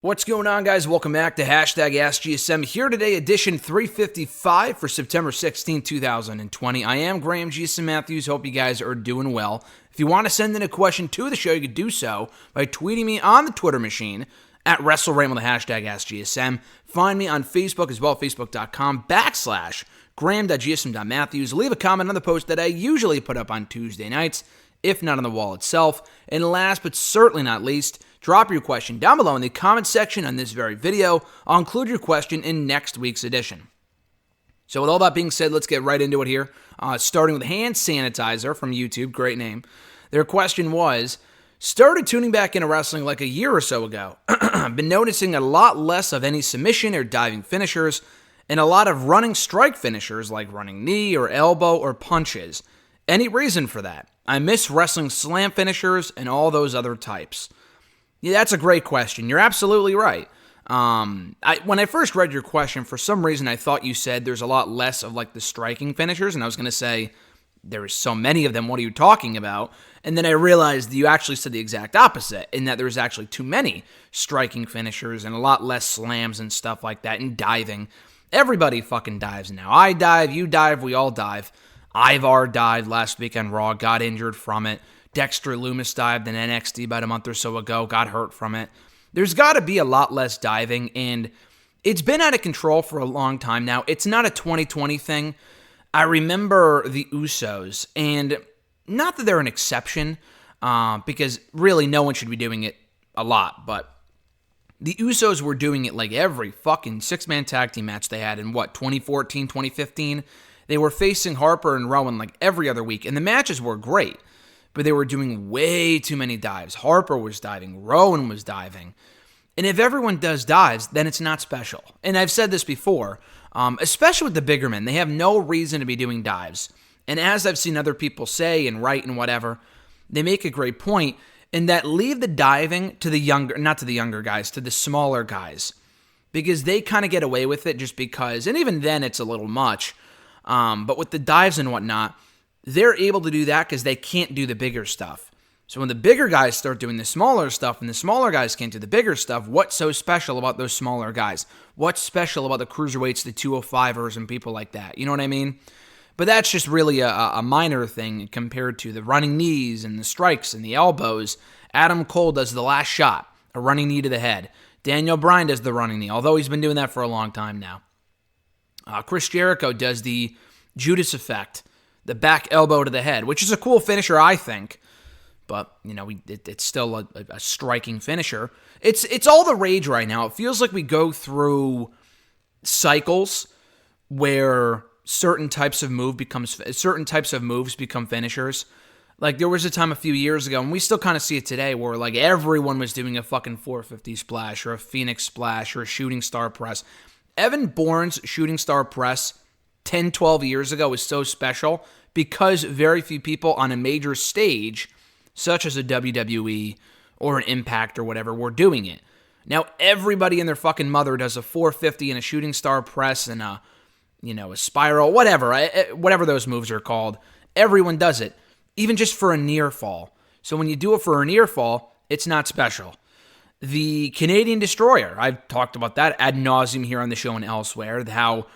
What's going on, guys? Welcome back to #AskGSM. Here today, edition 355 for September 16, 2020. I am Graham Jason Matthews. Hope you guys are doing well. If you want to send in a question to the show, you can do so by tweeting me on the Twitter machine at WrestleRant with the #AskGSM. Find me on Facebook as well, facebook.com/Graham.gsm.Matthews. Leave a comment on the post that I usually put up on Tuesday nights, if not on the wall itself. And last but certainly not least, drop your question down below in the comment section on this very video. I'll include your question in next week's edition. So with all that being said, let's get right into it here. Starting with Hand Sanitizer from YouTube, great name. Their question was, started tuning back into wrestling like a year or so ago. Been noticing a lot less of any submission or diving finishers, and a lot of running strike finishers like running knee or elbow or punches. Any reason for that? I miss wrestling slam finishers and all those other types. Yeah, that's a great question. You're absolutely right. When I first read your question, for some reason I thought you said there's a lot less of like the striking finishers, and I was going to say there's so many of them, what are you talking about? And then I realized you actually said the exact opposite, in that there's actually too many striking finishers and a lot less slams and stuff like that, and diving. Everybody fucking dives now. I dive, you dive, we all dive. Ivar dived last week on Raw, got injured from it. Dexter Lumis dived in NXT about a month or so ago, got hurt from it. There's got to be a lot less diving, and it's been out of control for a long time now. It's not a 2020 thing. I remember the Usos, and not that they're an exception, because really no one should be doing it a lot, but the Usos were doing it like every fucking six-man tag team match they had in, 2014, 2015? They were facing Harper and Rowan like every other week, and the matches were great. But they were doing way too many dives. Harper was diving. Rowan was diving. And if everyone does dives, then it's not special. And I've said this before, especially with the bigger men. They have no reason to be doing dives. And as I've seen other people say and write and whatever, they make a great point in that leave the diving to the younger, not to the younger guys, to the smaller guys. Because they kind of get away with it just because, and even then it's a little much. But with the dives and whatnot, they're able to do that because they can't do the bigger stuff. So when the bigger guys start doing the smaller stuff and the smaller guys can't do the bigger stuff, what's so special about those smaller guys? What's special about the cruiserweights, the 205ers, and people like that? You know what I mean? But that's just really a minor thing compared to the running knees and the strikes and the elbows. Adam Cole does the last shot, a running knee to the head. Daniel Bryan does the running knee, although he's been doing that for a long time now. Chris Jericho does the Judas effect, the back elbow to the head, which is a cool finisher, I think. But, you know, it's still a striking finisher. It's all the rage right now. It feels like we go through cycles where certain types of moves become finishers. Like, there was a time a few years ago, and we still kind of see it today, where, like, everyone was doing a fucking 450 splash or a Phoenix splash or a shooting star press. Evan Bourne's shooting star press 10, 12 years ago was so special because very few people on a major stage, such as a WWE or an Impact or whatever, were doing it. Now everybody and their fucking mother does a 450 and a shooting star press and a spiral, whatever those moves are called. Everyone does it, even just for a near fall. So when you do it for a near fall, it's not special. The Canadian Destroyer, I've talked about that ad nauseum here on the show and elsewhere, how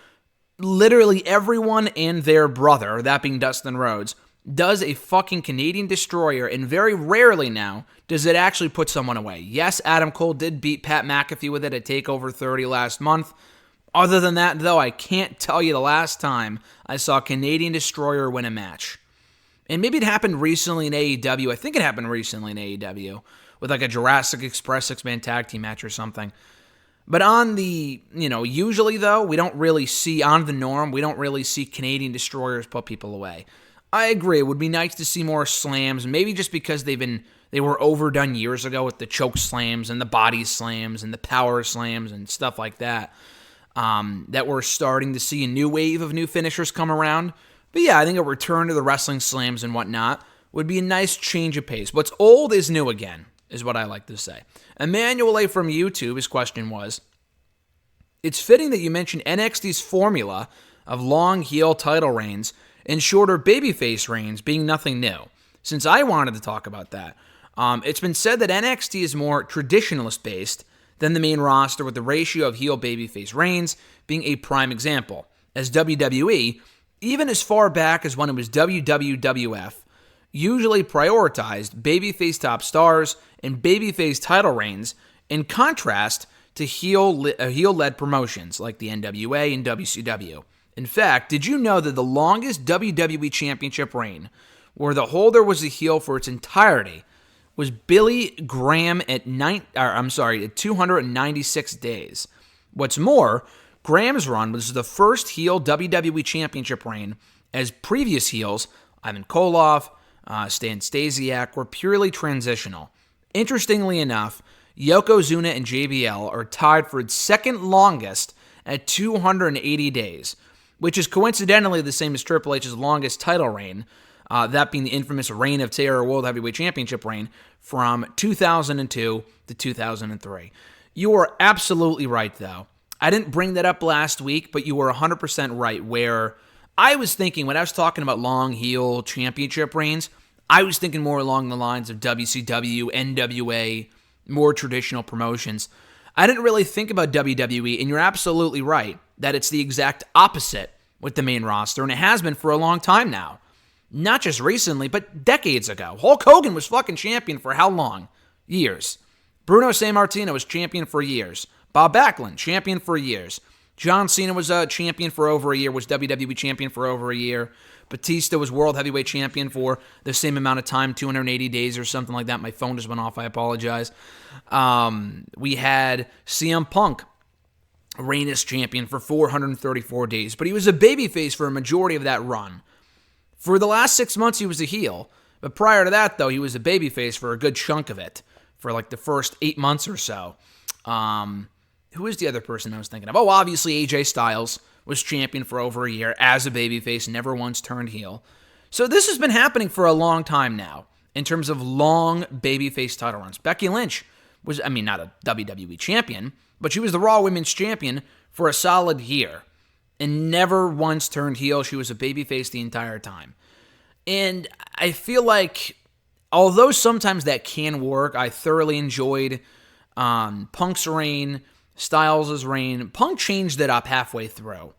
literally everyone and their brother, that being Dustin Rhodes, does a fucking Canadian Destroyer, and very rarely now does it actually put someone away. Yes, Adam Cole did beat Pat McAfee with it at TakeOver 30 last month. Other than that, though, I can't tell you the last time I saw Canadian Destroyer win a match. And maybe it happened recently in AEW. I think it happened recently in AEW. With like a Jurassic Express six-man tag team match or something. But on the, usually though, we don't really see, on the norm, we don't really see Canadian Destroyers put people away. I agree, it would be nice to see more slams, maybe just because they were overdone years ago with the choke slams and the body slams and the power slams and stuff like that. That we're starting to see a new wave of new finishers come around. But yeah, I think a return to the wrestling slams and whatnot would be a nice change of pace. What's old is new again, is what I like to say. Emmanuel A. from YouTube, his question was, it's fitting that you mentioned NXT's formula of long heel title reigns and shorter babyface reigns being nothing new, since I wanted to talk about that. It's been said that NXT is more traditionalist-based than the main roster, with the ratio of heel babyface reigns being a prime example, as WWE, even as far back as when it was WWF, usually prioritized babyface top stars and babyface title reigns in contrast to heel-led promotions like the NWA and WCW. In fact, did you know that the longest WWE Championship reign, where the holder was a heel for its entirety, was Billy Graham at 296 days? What's more, Graham's run was the first heel WWE Championship reign, as previous heels, Ivan Koloff, Stan Stasiak, were purely transitional. Interestingly enough, Yokozuna and JBL are tied for its second longest at 280 days, which is coincidentally the same as Triple H's longest title reign, that being the infamous Reign of Terror World Heavyweight Championship reign from 2002 to 2003. You are absolutely right, though. I didn't bring that up last week, but you were 100% right, where I was thinking, when I was talking about long heel championship reigns, I was thinking more along the lines of WCW, NWA, more traditional promotions. I didn't really think about WWE, and you're absolutely right that it's the exact opposite with the main roster, and it has been for a long time now. Not just recently, but decades ago. Hulk Hogan was fucking champion for how long? Years. Bruno Sammartino was champion for years. Bob Backlund, champion for years. John Cena was a champion for over a year, was WWE champion for over a year. Batista was World Heavyweight Champion for the same amount of time, 280 days or something like that. My phone just went off, I apologize. We had CM Punk reign as champion for 434 days, but he was a babyface for a majority of that run. For the last 6 months, he was a heel, but prior to that, though, he was a babyface for a good chunk of it, for like the first 8 months or so. Who is the other person I was thinking of? Oh, obviously AJ Styles was champion for over a year as a babyface, never once turned heel. So this has been happening for a long time now in terms of long babyface title runs. Becky Lynch was, not a WWE champion, but she was the Raw Women's Champion for a solid year and never once turned heel. She was a babyface the entire time. And I feel like, although sometimes that can work, I thoroughly enjoyed Punk's reign, Styles' reign. Punk changed it up halfway through.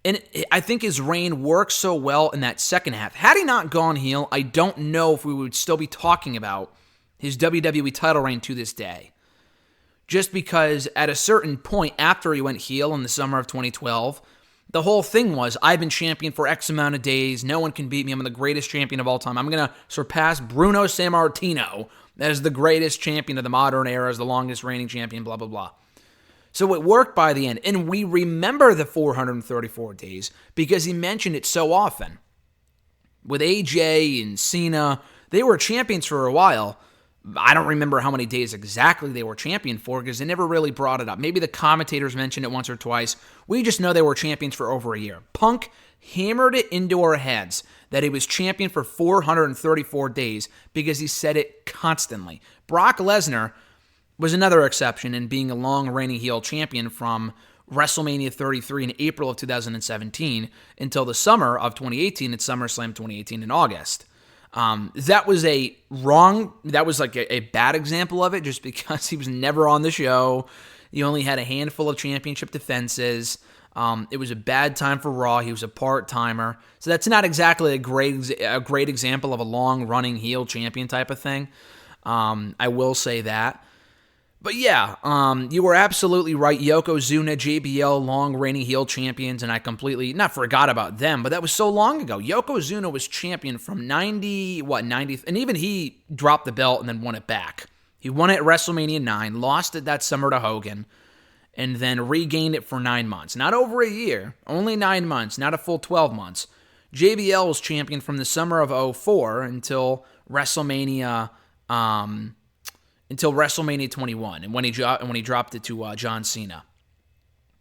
And I think his reign worked so well in that second half. Had he not gone heel, I don't know if we would still be talking about his WWE title reign to this day. Just because at a certain point after he went heel in the summer of 2012, the whole thing was, I've been champion for X amount of days, no one can beat me, I'm the greatest champion of all time. I'm going to surpass Bruno Sammartino as the greatest champion of the modern era, as the longest reigning champion, blah, blah, blah. So it worked by the end. And we remember the 434 days because he mentioned it so often. With AJ and Cena, they were champions for a while. I don't remember how many days exactly they were champion for because they never really brought it up. Maybe the commentators mentioned it once or twice. We just know they were champions for over a year. Punk hammered it into our heads that he was champion for 434 days because he said it constantly. Brock Lesnar was another exception in being a long reigning heel champion from WrestleMania 33 in April of 2017 until the summer of 2018 at SummerSlam 2018 in August. That was like a bad example of it just because he was never on the show. He only had a handful of championship defenses. It was a bad time for Raw. He was a part-timer. So that's not exactly a great example of a long-running heel champion type of thing. I will say that. But yeah, you were absolutely right. Yokozuna, JBL, long-reigning heel champions, and I completely, not forgot about them, but that was so long ago. Yokozuna was champion from 90, and even he dropped the belt and then won it back. He won it at WrestleMania 9, lost it that summer to Hogan, and then regained it for 9 months. Not over a year, only 9 months, not a full 12 months. JBL was champion from the summer of 2004 until WrestleMania 21, and when he dropped it to John Cena.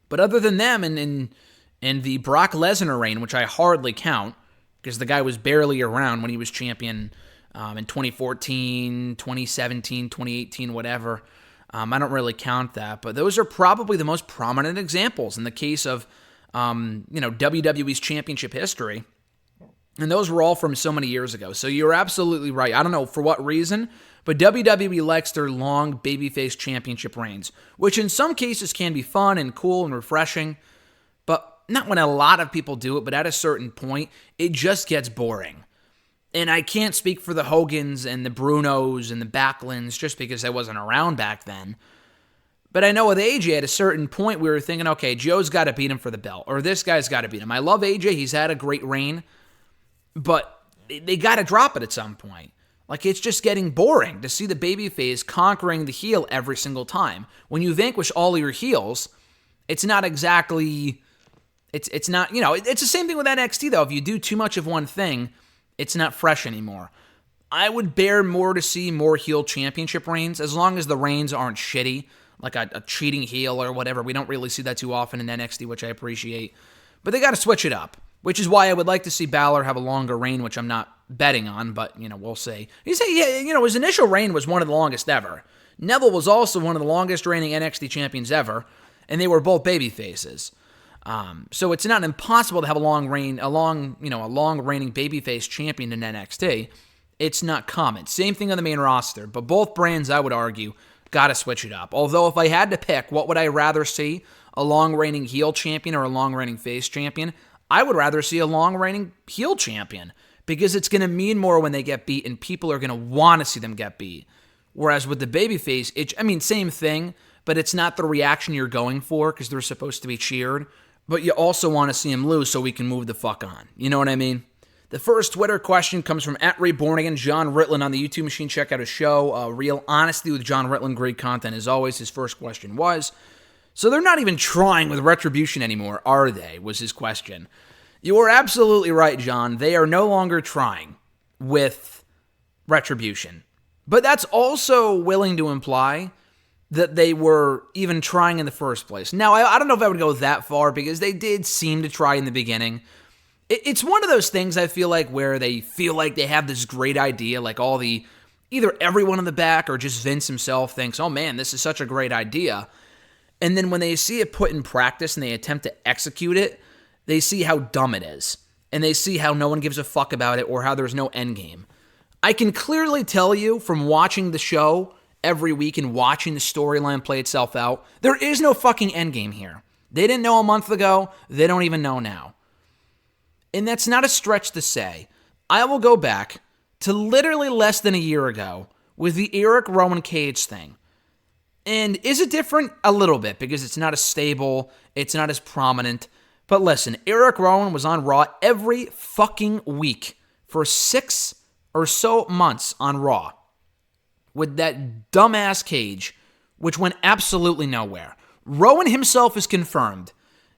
But other than them, and the Brock Lesnar reign, which I hardly count, because the guy was barely around when he was champion in 2014, 2017, 2018, whatever. I don't really count that, but those are probably the most prominent examples in the case of WWE's championship history. And those were all from so many years ago. So you're absolutely right. I don't know for what reason, but WWE likes their long babyface championship reigns, which in some cases can be fun and cool and refreshing, but not when a lot of people do it, but at a certain point, it just gets boring. And I can't speak for the Hogans and the Brunos and the Backlunds just because I wasn't around back then. But I know with AJ, at a certain point, we were thinking, okay, Joe's got to beat him for the belt, or this guy's got to beat him. I love AJ. He's had a great reign, but they got to drop it at some point. Like, it's just getting boring to see the babyface conquering the heel every single time. When you vanquish all your heels, it's not exactly... It's not, it's the same thing with NXT, though. If you do too much of one thing, it's not fresh anymore. I would bear more to see more heel championship reigns, as long as the reigns aren't shitty, like a cheating heel or whatever. We don't really see that too often in NXT, which I appreciate. But they got to switch it up, which is why I would like to see Balor have a longer reign, which I'm not betting on, but, we'll see. You say, his initial reign was one of the longest ever. Neville was also one of the longest reigning NXT champions ever, and they were both baby faces. So it's not impossible to have a long reigning babyface champion in NXT. It's not common. Same thing on the main roster, but both brands, I would argue, got to switch it up. Although if I had to pick, what would I rather see? A long reigning heel champion or a long reigning face champion? I would rather see a long reigning heel champion, because it's going to mean more when they get beat, and people are going to want to see them get beat. Whereas with the babyface, same thing, but it's not the reaction you're going for because they're supposed to be cheered. But you also want to see him lose so we can move the fuck on. You know what I mean? The first Twitter question comes from @RayBornigan, John Ritland on the YouTube machine. Check out his show. Real honesty with John Ritland. Great content as always. His first question was, so they're not even trying with Retribution anymore, are they? Was his question. You are absolutely right, John. They are no longer trying with Retribution. But that's also willing to imply that they were even trying in the first place. Now, I don't know if I would go that far, because they did seem to try in the beginning. It's one of those things, I feel like, where they feel like they have this great idea, like either everyone in the back or just Vince himself thinks, oh man, this is such a great idea. And then when they see it put in practice and they attempt to execute it, they see how dumb it is. And they see how no one gives a fuck about it, or how there's no end game. I can clearly tell you from watching the show every week and watching the storyline play itself out, there is no fucking endgame here. They didn't know a month ago. They don't even know now. And that's not a stretch to say. I will go back to literally less than a year ago with the Eric Rowan Cage thing. And is it different? A little bit, because it's not as stable, it's not as prominent. But listen, Eric Rowan was on Raw every fucking week for 6 or so months on Raw with that dumbass Cage, which went absolutely nowhere. Rowan himself is confirmed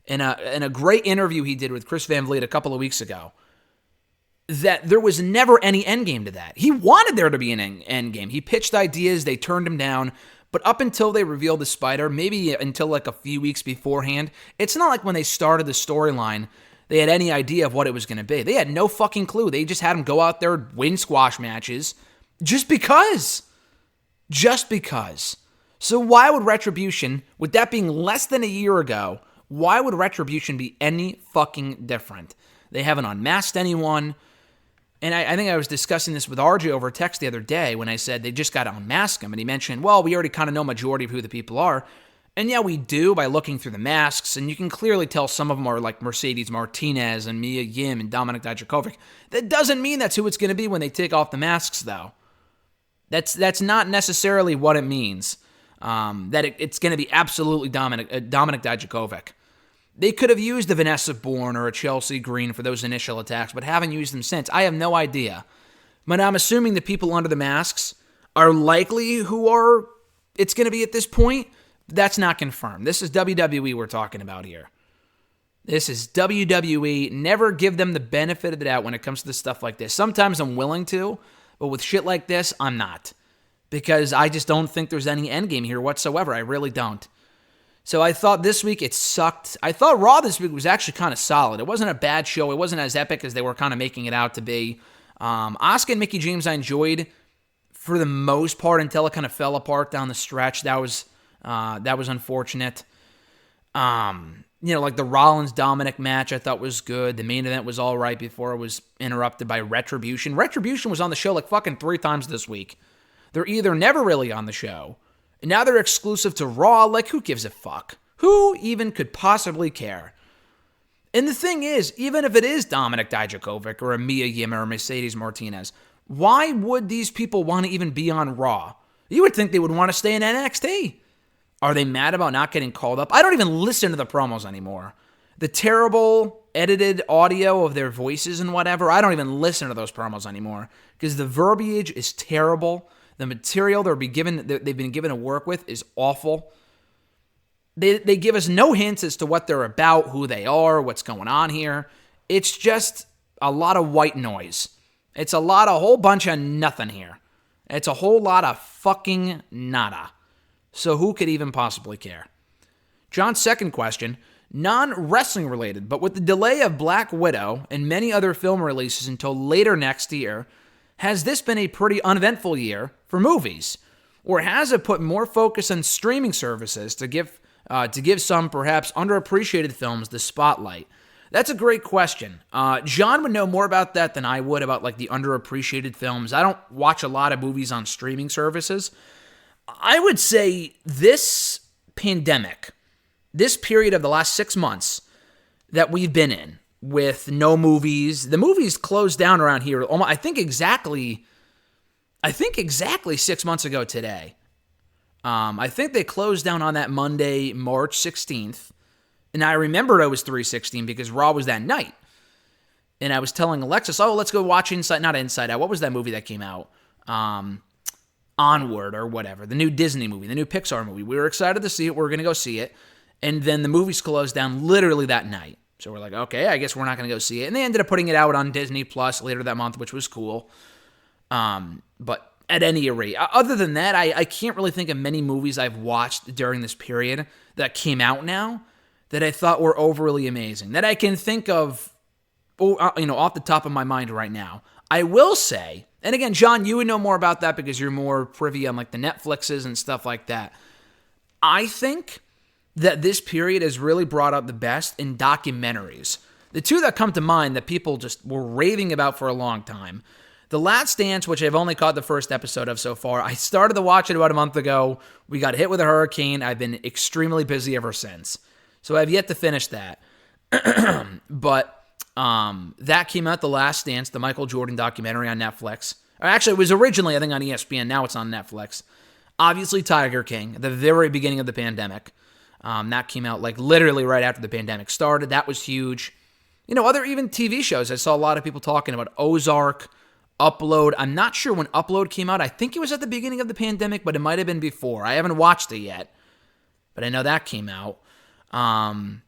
in a great interview he did with Chris Van Vliet a couple of weeks ago that there was never any endgame to that. He wanted there to be an endgame. He pitched ideas, they turned him down, but up until they revealed the Spider, maybe until like a few weeks beforehand, it's not like when they started the storyline, they had any idea of what it was going to be. They had no fucking clue. They just had him go out there, win squash matches, just because. Just because. So why would Retribution, with that being less than a year ago, why would Retribution be any fucking different? They haven't unmasked anyone. And I think I was discussing this with RJ over text the other day when I said they just got to unmask them. And he mentioned, well, we already kind of know majority of who the people are. And yeah, we do by looking through the masks. And you can clearly tell some of them are like Mercedes Martinez and Mia Yim and Dominik Dijakovic. That doesn't mean that's who it's going to be when they take off the masks, though. That's not necessarily what it means. That it's going to be absolutely Dominik Dijakovic. They could have used a Vanessa Bourne or a Chelsea Green for those initial attacks, but haven't used them since. I have no idea. But I'm assuming the people under the masks are likely who it's going to be at this point. That's not confirmed. This is WWE we're talking about here. This is WWE. Never give them the benefit of the doubt when it comes to stuff like this. Sometimes I'm willing to, but with shit like this, I'm not. Because I just don't think there's any endgame here whatsoever. I really don't. So I thought this week it sucked. I thought Raw this week was actually kind of solid. It wasn't a bad show. It wasn't as epic as they were kind of making it out to be. Asuka and Mickie James I enjoyed for the most part until it kind of fell apart down the stretch. That was unfortunate. Like the Rollins-Dominic match I thought was good. The main event was all right before it was interrupted by Retribution. Retribution was on the show like fucking 3 times this week. They're either never really on the show, and now they're exclusive to Raw. Like, who gives a fuck? Who even could possibly care? And the thing is, even if it is Dominik Dijakovic or a Mia Yim or Mercedes Martinez, why would these people want to even be on Raw? You would think they would want to stay in NXT. Are they mad about not getting called up? I don't even listen to the promos anymore. The terrible edited audio of their voices and whatever, I don't even listen to those promos anymore because the verbiage is terrible. The material they've been given to work with is awful. They give us no hints as to what they're about, who they are, what's going on here. It's just a lot of white noise. It's a whole bunch of nothing here. It's a whole lot of fucking nada. So who could even possibly care? John's second question, non-wrestling related, but with the delay of Black Widow and many other film releases until later next year, has this been a pretty uneventful year for movies? Or has it put more focus on streaming services to give some perhaps underappreciated films the spotlight? That's a great question. John would know more about that than I would about like the underappreciated films. I don't watch a lot of movies on streaming services. I would say this pandemic, this period of the last 6 months that we've been in with no movies, the movies closed down around here. I think exactly 6 months ago today. I think they closed down on that Monday, March 16th. And I remembered I was 316 because Raw was that night. And I was telling Alexis, let's go watch Inside Out. What was that movie that came out? Onward or whatever. The new Disney movie, the new Pixar movie. We were excited to see it. We were going to go see it. And then the movies closed down literally that night. So we're like, okay, I guess we're not going to go see it. And they ended up putting it out on Disney Plus later that month, which was cool. But at any rate, other than that, I can't really think of many movies I've watched during this period that came out now that I thought were overly amazing, that I can think of, off the top of my mind right now. I will say, and again, John, you would know more about that because you're more privy on like the Netflixes and stuff like that. I think that this period has really brought out the best in documentaries. The two that come to mind that people just were raving about for a long time. The Last Dance, which I've only caught the first episode of so far. I started to watch it about a month ago. We got hit with a hurricane. I've been extremely busy ever since. So I've yet to finish that. But that came out, The Last Dance, the Michael Jordan documentary on Netflix. Or actually, it was originally, I think, on ESPN. Now it's on Netflix. Obviously, Tiger King, at the very beginning of the pandemic. That came out like literally right after the pandemic started. That was huge. Other even TV shows. I saw a lot of people talking about Ozark, Upload. I'm not sure when Upload came out. I think it was at the beginning of the pandemic, but it might have been before. I haven't watched it yet, but I know that came out. I'm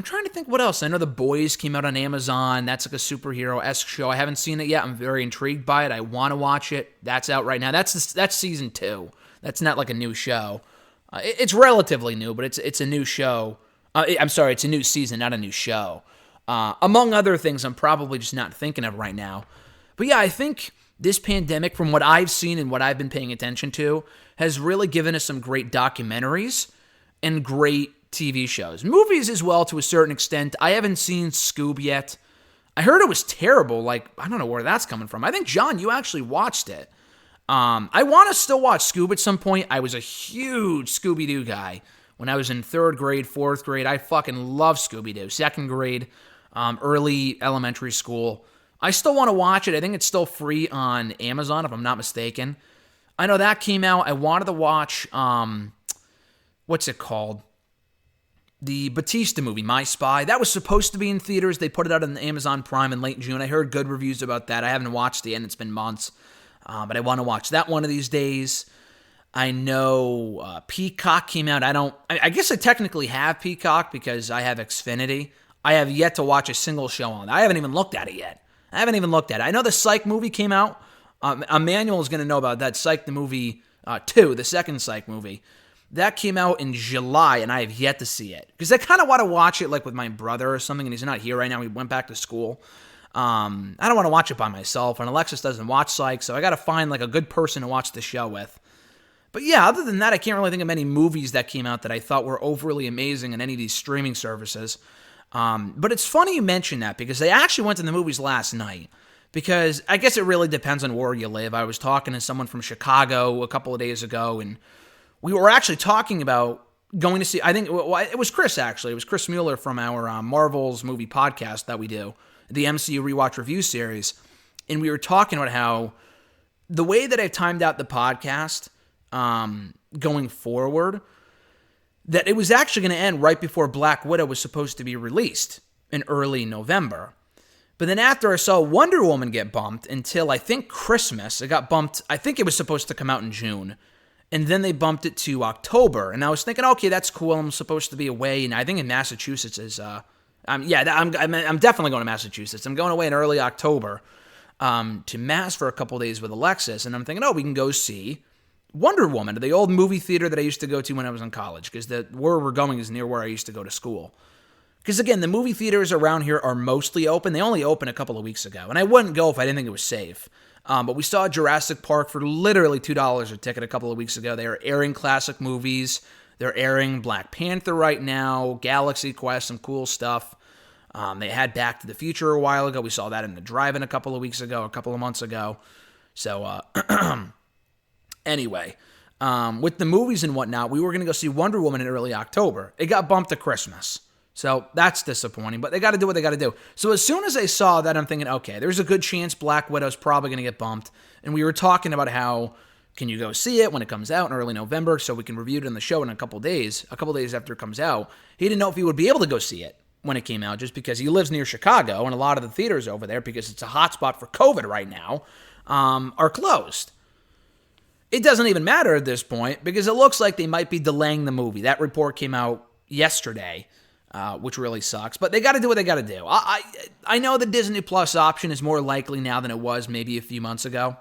trying to think what else. I know The Boys came out on Amazon. That's like a superhero-esque show. I haven't seen it yet. I'm very intrigued by it. I want to watch it. That's out right now. That's season 2. That's not like a new show. It's relatively new, but it's a new show. It's a new season, not a new show. Among other things I'm probably just not thinking of right now. But yeah, I think this pandemic, from what I've seen and what I've been paying attention to, has really given us some great documentaries and great TV shows. Movies as well, to a certain extent. I haven't seen Scoob yet. I heard it was terrible. Like, I don't know where that's coming from. I think, John, you actually watched it. I want to still watch Scoob at some point. I was a huge Scooby-Doo guy when I was in 3rd grade, 4th grade. I fucking love Scooby-Doo. 2nd grade, early elementary school. I still want to watch it. I think it's still free on Amazon, if I'm not mistaken. I know that came out. I wanted to watch, what's it called? The Batista movie, My Spy. That was supposed to be in theaters. They put it out on Amazon Prime in late June. I heard good reviews about that. I haven't watched it, and it's been months. But I want to watch that one of these days. I know Peacock came out. I guess I technically have Peacock because I have Xfinity. I have yet to watch a single show on it. I haven't even looked at it yet. I know the Psych movie came out. Emmanuel is going to know about that. Psych, the movie 2, the second Psych movie. That came out in July, and I have yet to see it. Because I kind of want to watch it like with my brother or something, and he's not here right now. He went back to school. I don't want to watch it by myself, and Alexis doesn't watch Psych, so I got to find like a good person to watch the show with. But yeah, other than that, I can't really think of any movies that came out that I thought were overly amazing in any of these streaming services. But it's funny you mention that, because I actually went to the movies last night. because I guess it really depends on where you live. I was talking to someone from Chicago a couple of days ago, and we were actually talking about going to see, I think, well, it was Chris, actually. It was Chris Mueller from our Marvel's movie podcast that we do, the MCU Rewatch Review series, and we were talking about how the way that I've timed out the podcast going forward, that it was actually going to end right before Black Widow was supposed to be released in early November. But then after I saw Wonder Woman get bumped until, I think, Christmas, it got bumped, I think it was supposed to come out in June, and then they bumped it to October. And I was thinking, okay, that's cool, I'm supposed to be away, and I think in Massachusetts is, I'm definitely going to Massachusetts. I'm going away in early October to Mass for a couple days with Alexis, and I'm thinking, we can go see Wonder Woman, the old movie theater that I used to go to when I was in college, because where we're going is near where I used to go to school. Because again, the movie theaters around here are mostly open. They only opened a couple of weeks ago, and I wouldn't go if I didn't think it was safe. But we saw Jurassic Park for literally $2 a ticket a couple of weeks ago. They are airing classic movies. They're airing Black Panther right now, Galaxy Quest, some cool stuff. They had Back to the Future a while ago. We saw that in the drive-in a couple of months ago. So, anyway, with the movies and whatnot, we were going to go see Wonder Woman in early October. It got bumped to Christmas. So that's disappointing, but they got to do what they got to do. So as soon as I saw that, I'm thinking, okay, there's a good chance Black Widow's probably going to get bumped. And we were talking about how, can you go see it when it comes out in early November so we can review it on the show in a couple days after it comes out. He didn't know if he would be able to go see it when it came out, just because he lives near Chicago, and a lot of the theaters over there, because it's a hotspot for COVID right now, are closed. It doesn't even matter at this point, because it looks like they might be delaying the movie. That report came out yesterday, which really sucks. But they got to do what they got to do. I know the Disney Plus option is more likely now than it was maybe a few months ago.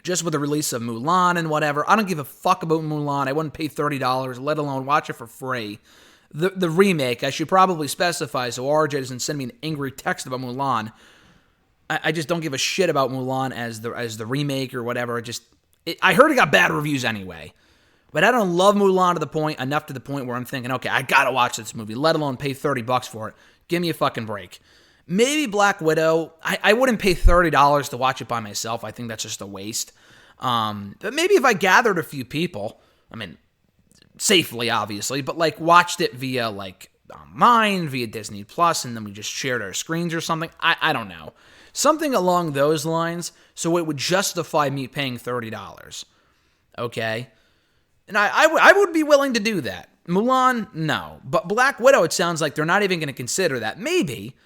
Just with the release of Mulan and whatever. I don't give a fuck about Mulan. I wouldn't pay $30, let alone watch it for free. The remake, I should probably specify so RJ doesn't send me an angry text about Mulan. I just don't give a shit about Mulan as the remake or whatever. I heard it got bad reviews anyway. But I don't love Mulan enough to the point where I'm thinking, okay, I gotta watch this movie, let alone pay $30 for it. Give me a fucking break. Maybe Black Widow, I wouldn't pay $30 to watch it by myself. I think that's just a waste. But maybe if I gathered a few people, I mean, safely, obviously, but like watched it via like online, via Disney Plus, and then we just shared our screens or something. I don't know. Something along those lines, so it would justify me paying $30. Okay? And I would be willing to do that. Mulan, no. But Black Widow, it sounds like they're not even going to consider that. Maybe.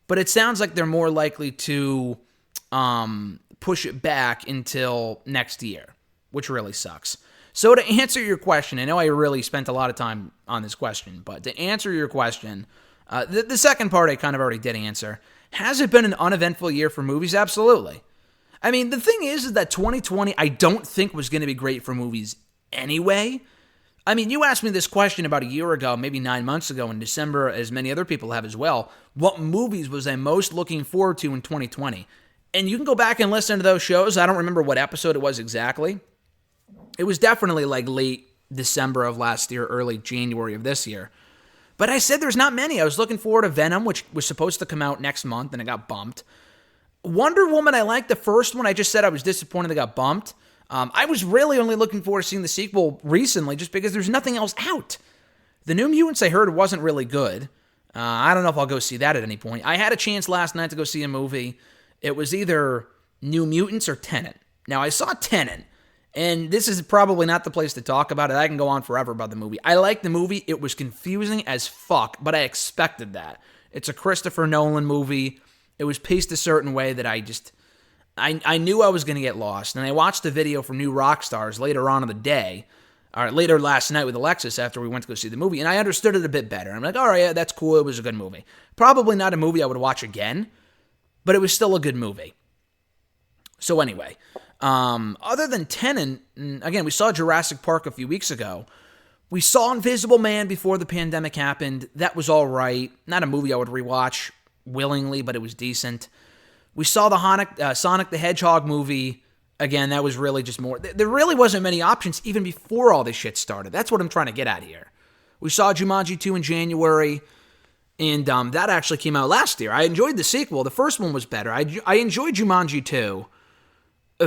But it sounds like they're more likely to push it back until next year, which really sucks. So to answer your question, I know I really spent a lot of time on this question, but to answer your question, the second part I kind of already did answer. Has it been an uneventful year for movies? Absolutely. I mean, the thing is that 2020 I don't think was going to be great for movies anyway. I mean, you asked me this question about a year ago, maybe 9 months ago in December, as many other people have as well. What movies was I most looking forward to in 2020? And you can go back and listen to those shows. I don't remember what episode it was exactly. It was definitely like late December of last year, early January of this year. But I said there's not many. I was looking forward to Venom, which was supposed to come out next month, and it got bumped. Wonder Woman, I liked the first one. I just said I was disappointed it got bumped. I was really only looking forward to seeing the sequel recently just because there's nothing else out. The New Mutants I heard wasn't really good. I don't know if I'll go see that at any point. I had a chance last night to go see a movie. It was either New Mutants or Tenet. Now, I saw Tenet, and this is probably not the place to talk about it. I can go on forever about the movie. I liked the movie. It was confusing as fuck, but I expected that. It's a Christopher Nolan movie. It was paced a certain way that I knew I was going to get lost. And I watched the video from New Rockstars later on in the day, or later last night with Alexis after we went to go see the movie, and I understood it a bit better. I'm like, all right, yeah, that's cool. It was a good movie. Probably not a movie I would watch again, but it was still a good movie. So anyway, other than Tenet, again, we saw Jurassic Park a few weeks ago. We saw Invisible Man before the pandemic happened. That was all right. Not a movie I would rewatch willingly, but it was decent. We saw the Sonic the Hedgehog movie. Again, that was really just more. There really wasn't many options even before all this shit started. That's what I'm trying to get at here. We saw Jumanji 2 in January. And that actually came out last year. I enjoyed the sequel. The first one was better. I enjoyed Jumanji 2,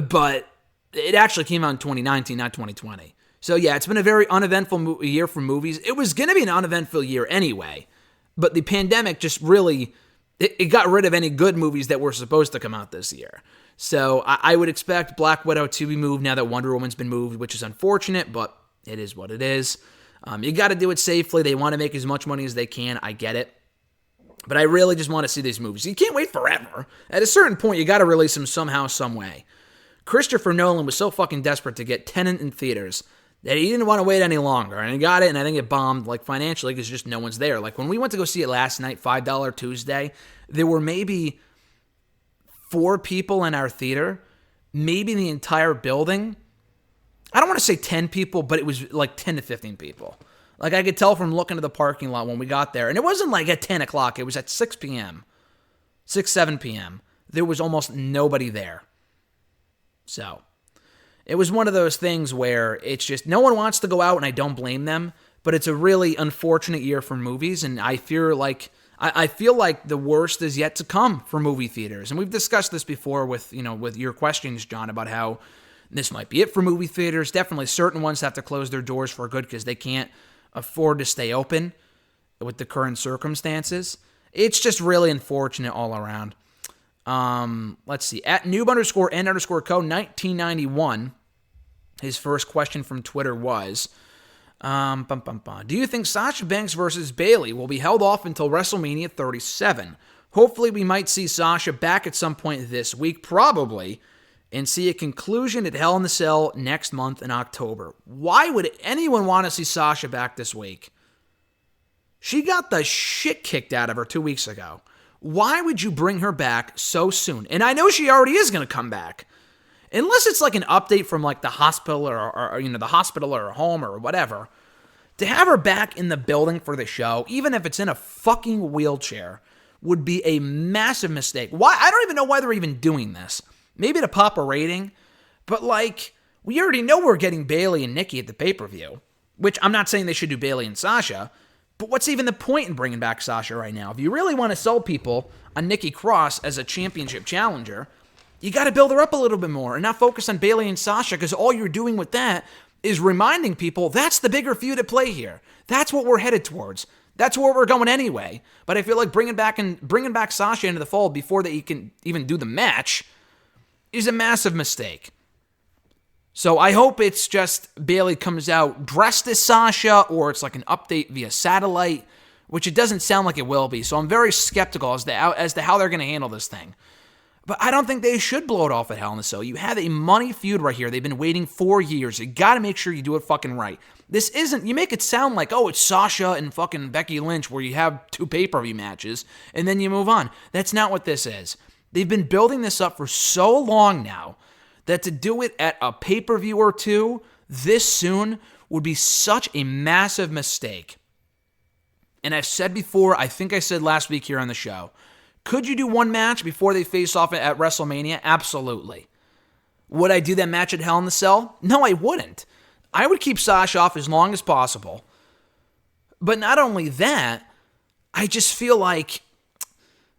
but it actually came out in 2019, not 2020. So yeah, it's been a very uneventful year for movies. It was going to be an uneventful year anyway, but the pandemic just really, it got rid of any good movies that were supposed to come out this year. So I would expect Black Widow to be moved now that Wonder Woman's been moved, which is unfortunate, but it is what it is. You got to do it safely. They want to make as much money as they can. I get it. But I really just want to see these movies. You can't wait forever. At a certain point, you got to release them somehow, some way. Christopher Nolan was so fucking desperate to get Tenet in theaters that he didn't want to wait any longer. And he got it, and I think it bombed like financially because just no one's there. Like when we went to go see it last night, $5 Tuesday, there were maybe 4 people in our theater, maybe the entire building. I don't want to say 10 people, but it was like 10 to 15 people. Like I could tell from looking at the parking lot when we got there. And it wasn't like at 10 o'clock. It was at 6 p.m., 7 p.m. There was almost nobody there. So it was one of those things where it's just no one wants to go out, and I don't blame them. But it's a really unfortunate year for movies, and I feel like the worst is yet to come for movie theaters. And we've discussed this before with your questions, John, about how this might be it for movie theaters. Definitely certain ones have to close their doors for good because they can't afford to stay open with the current circumstances. It's just really unfortunate all around. Let's see. At noob_n_co 1991, his first question from Twitter was, do you think Sasha Banks versus Bayley will be held off until WrestleMania 37? Hopefully we might see Sasha back at some point this week, probably, and see a conclusion at Hell in the Cell next month in October. Why would anyone want to see Sasha back this week? She got the shit kicked out of her 2 weeks ago. Why would you bring her back so soon? And I know she already is going to come back. Unless it's like an update from like the hospital or the hospital or home or whatever. To have her back in the building for the show, even if it's in a fucking wheelchair, would be a massive mistake. Why? I don't even know why they're even doing this. Maybe to pop a rating, but like, we already know we're getting Bayley and Nikki at the pay-per-view, which I'm not saying they should do Bayley and Sasha, but what's even the point in bringing back Sasha right now? If you really want to sell people on Nikki Cross as a championship challenger, you got to build her up a little bit more and not focus on Bayley and Sasha, because all you're doing with that is reminding people that's the bigger feud at play here. That's what we're headed towards. That's where we're going anyway. But I feel like bringing back Sasha into the fold before they can even do the match is a massive mistake. So I hope it's just Bayley comes out dressed as Sasha, or it's like an update via satellite, which it doesn't sound like it will be. So I'm very skeptical as to how they're going to handle this thing. But I don't think they should blow it off at Hell in a Cell. You have a money feud right here. They've been waiting 4 years. You got to make sure you do it fucking right. This isn't, you make it sound like, oh, it's Sasha and fucking Becky Lynch where you have 2 pay-per-view matches and then you move on. That's not what this is. They've been building this up for so long now that to do it at a pay-per-view or 2 this soon would be such a massive mistake. And I've said before, I think I said last week here on the show, could you do one match before they face off at WrestleMania? Absolutely. Would I do that match at Hell in the Cell? No, I wouldn't. I would keep Sasha off as long as possible. But not only that, I just feel like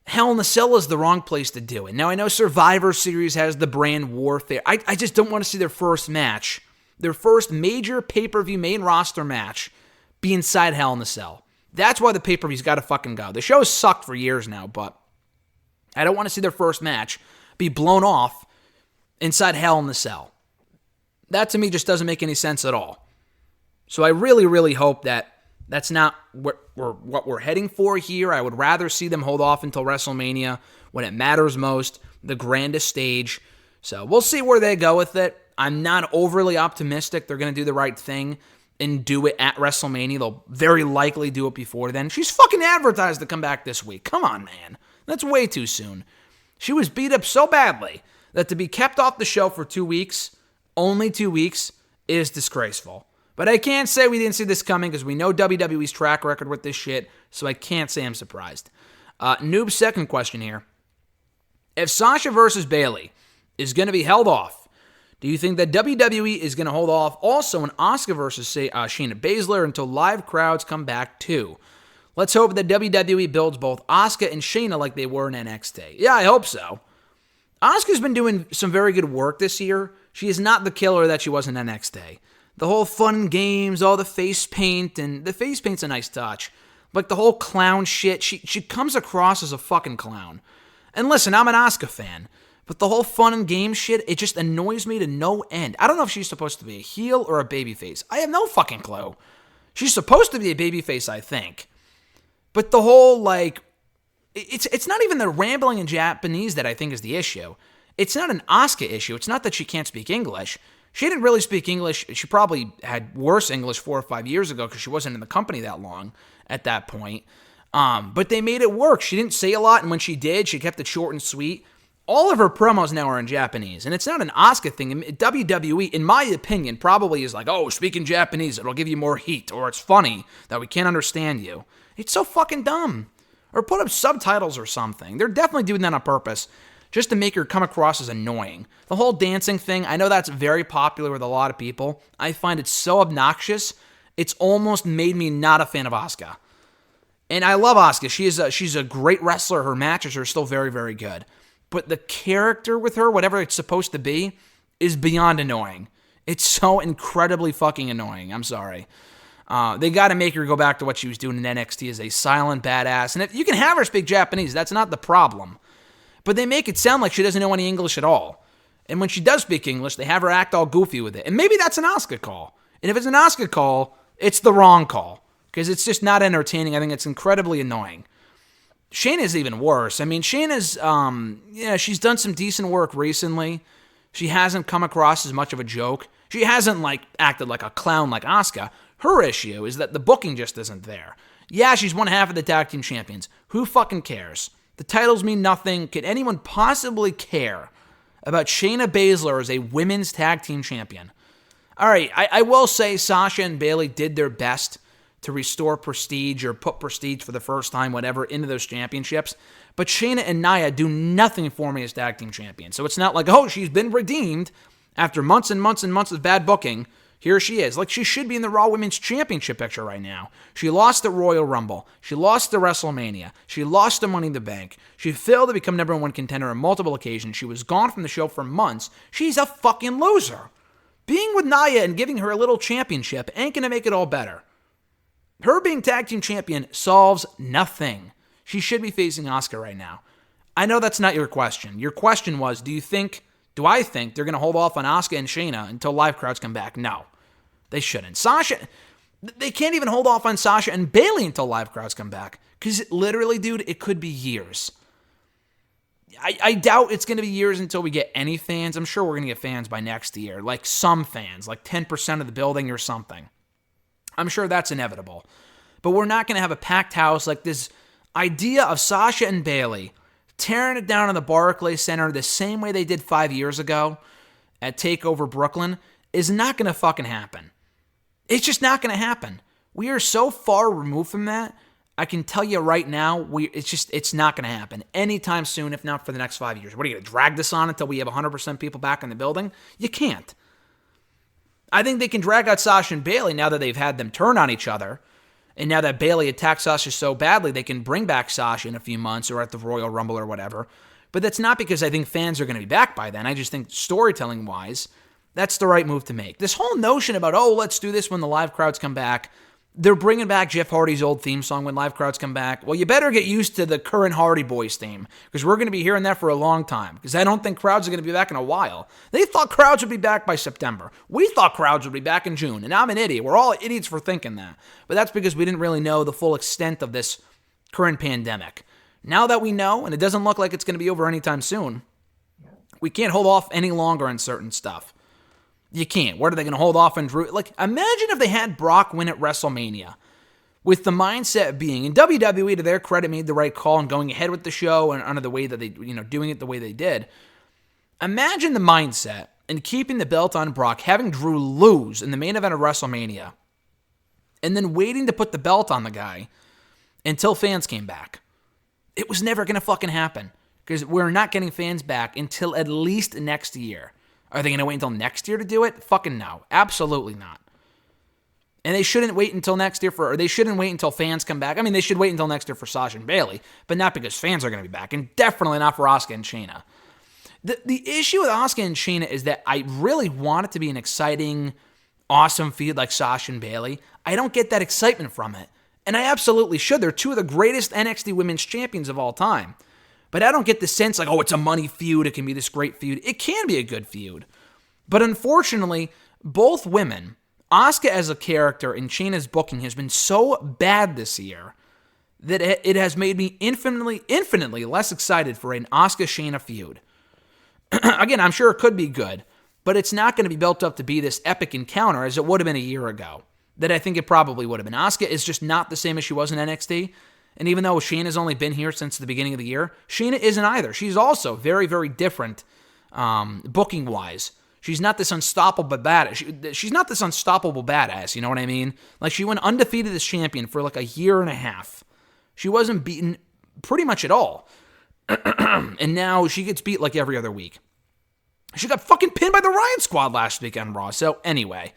Hell in the Cell is the wrong place to do it. Now, I know Survivor Series has the brand warfare. I just don't want to see their first match, their first major pay-per-view main roster match, be inside Hell in the Cell. That's why the pay-per-view's got to fucking go. The show's sucked for years now, but I don't want to see their first match be blown off inside Hell in the Cell. That to me just doesn't make any sense at all. So I really, really hope that that's not what we're heading for here. I would rather see them hold off until WrestleMania when it matters most, the grandest stage. So we'll see where they go with it. I'm not overly optimistic they're going to do the right thing and do it at WrestleMania. They'll very likely do it before then. She's fucking advertised to come back this week. Come on, man. That's way too soon. She was beat up so badly that to be kept off the show for 2 weeks, only 2 weeks, is disgraceful. But I can't say we didn't see this coming because we know WWE's track record with this shit, so I can't say I'm surprised. Noob's second question here. If Sasha versus Bayley is going to be held off, do you think that WWE is going to hold off also an Asuka versus Shayna Baszler until live crowds come back too? Let's hope that WWE builds both Asuka and Shayna like they were in NXT. Yeah, I hope so. Asuka's been doing some very good work this year. She is not the killer that she was in NXT. The whole fun games, all the face paint, and the face paint's a nice touch. Like the whole clown shit, she comes across as a fucking clown. And listen, I'm an Asuka fan, but the whole fun and game shit, it just annoys me to no end. I don't know if she's supposed to be a heel or a babyface. I have no fucking clue. She's supposed to be a babyface, I think. But the whole, like, it's not even the rambling in Japanese that I think is the issue. It's not an Asuka issue. It's not that she can't speak English. She didn't really speak English. She probably had worse English 4 or 5 years ago because she wasn't in the company that long at that point. But they made it work. She didn't say a lot, and when she did, she kept it short and sweet. All of her promos now are in Japanese, and it's not an Asuka thing. WWE, in my opinion, probably is like, oh, speak in Japanese, it'll give you more heat, or it's funny that we can't understand you. It's so fucking dumb. Or put up subtitles or something. They're definitely doing that on purpose, just to make her come across as annoying. The whole dancing thing, I know that's very popular with a lot of people. I find it so obnoxious, it's almost made me not a fan of Asuka. And I love Asuka. She's a great wrestler. Her matches are still very, very good. But the character with her, whatever it's supposed to be, is beyond annoying. It's so incredibly fucking annoying. I'm sorry. They got to make her go back to what she was doing in NXT as a silent badass. And if you can have her speak Japanese, that's not the problem. But they make it sound like she doesn't know any English at all. And when she does speak English, they have her act all goofy with it. And maybe that's an Asuka call. And if it's an Asuka call, it's the wrong call. Because it's just not entertaining. I think it's incredibly annoying. Shayna's even worse. I mean, Shayna's, she's done some decent work recently. She hasn't come across as much of a joke. She hasn't, acted like a clown like Asuka. Her issue is that the booking just isn't there. Yeah, she's one half of the tag team champions. Who fucking cares? The titles mean nothing. Can anyone possibly care about Shayna Baszler as a women's tag team champion? All right, I will say Sasha and Bayley did their best to restore prestige or put prestige for the first time, whatever, into those championships. But Shayna and Nia do nothing for me as tag team champions. So it's not like, oh, she's been redeemed after months and months and months of bad booking. Here she is. Like, she should be in the Raw Women's Championship picture right now. She lost the Royal Rumble. She lost the WrestleMania. She lost the Money in the Bank. She failed to become number one contender on multiple occasions. She was gone from the show for months. She's a fucking loser. Being with Nia and giving her a little championship ain't gonna make it all better. Her being tag team champion solves nothing. She should be facing Asuka right now. I know that's not your question. Your question was, do I think they're going to hold off on Asuka and Shayna until live crowds come back? No, they shouldn't. They can't even hold off on Sasha and Bayley until live crowds come back. Because literally, dude, it could be years. I doubt it's going to be years until we get any fans. I'm sure we're going to get fans by next year. Like some fans, like 10% of the building or something. I'm sure that's inevitable. But we're not going to have a packed house. Like this idea of Sasha and Bayley tearing it down in the Barclays Center the same way they did 5 years ago at TakeOver Brooklyn is not going to fucking happen. It's just not going to happen. We are so far removed from that. I can tell you right now, it's not going to happen anytime soon, if not for the next 5 years. What are you going to drag this on until we have 100% people back in the building? You can't. I think they can drag out Sasha and Bayley now that they've had them turn on each other. And now that Bayley attacked Sasha so badly, they can bring back Sasha in a few months or at the Royal Rumble or whatever. But that's not because I think fans are going to be back by then. I just think storytelling-wise, that's the right move to make. This whole notion about, oh, let's do this when the live crowds come back. They're bringing back Jeff Hardy's old theme song when live crowds come back. Well, you better get used to the current Hardy Boys theme because we're going to be hearing that for a long time because I don't think crowds are going to be back in a while. They thought crowds would be back by September. We thought crowds would be back in June, and I'm an idiot. We're all idiots for thinking that. But that's because we didn't really know the full extent of this current pandemic. Now that we know, and it doesn't look like it's going to be over anytime soon, we can't hold off any longer on certain stuff. You can't. What are they going to hold off on Drew? Like, imagine if they had Brock win at WrestleMania with the mindset being, and WWE, to their credit, made the right call in going ahead with the show and under the way that they, doing it the way they did. Imagine the mindset and keeping the belt on Brock, having Drew lose in the main event of WrestleMania, and then waiting to put the belt on the guy until fans came back. It was never going to fucking happen because we're not getting fans back until at least next year. Are they going to wait until next year to do it? Fucking no. Absolutely not. And they shouldn't wait until next year or they shouldn't wait until fans come back. I mean, they should wait until next year for Sasha and Bayley, but not because fans are going to be back, and definitely not for Asuka and Shayna. The issue with Asuka and Shayna is that I really want it to be an exciting, awesome feud like Sasha and Bayley. I don't get that excitement from it. And I absolutely should. They're two of the greatest NXT women's champions of all time. But I don't get the sense like, oh, it's a money feud. It can be this great feud. It can be a good feud. But unfortunately, both women, Asuka as a character and Shayna's booking has been so bad this year that it has made me infinitely less excited for an Asuka-Shayna feud. Again, I'm sure it could be good, but it's not going to be built up to be this epic encounter as it would have been a year ago. That I think it probably would have been. Asuka is just not the same as she was in NXT. And even though Shayna's only been here since the beginning of the year, Shayna isn't either. She's also very, very different booking-wise. She's not this unstoppable badass. She's not this unstoppable badass, you know what I mean? Like, she went undefeated as champion for like a year and a half. She wasn't beaten pretty much at all. And now she gets beat like every other week. She got fucking pinned by the Riot Squad last week on Raw. So anyway,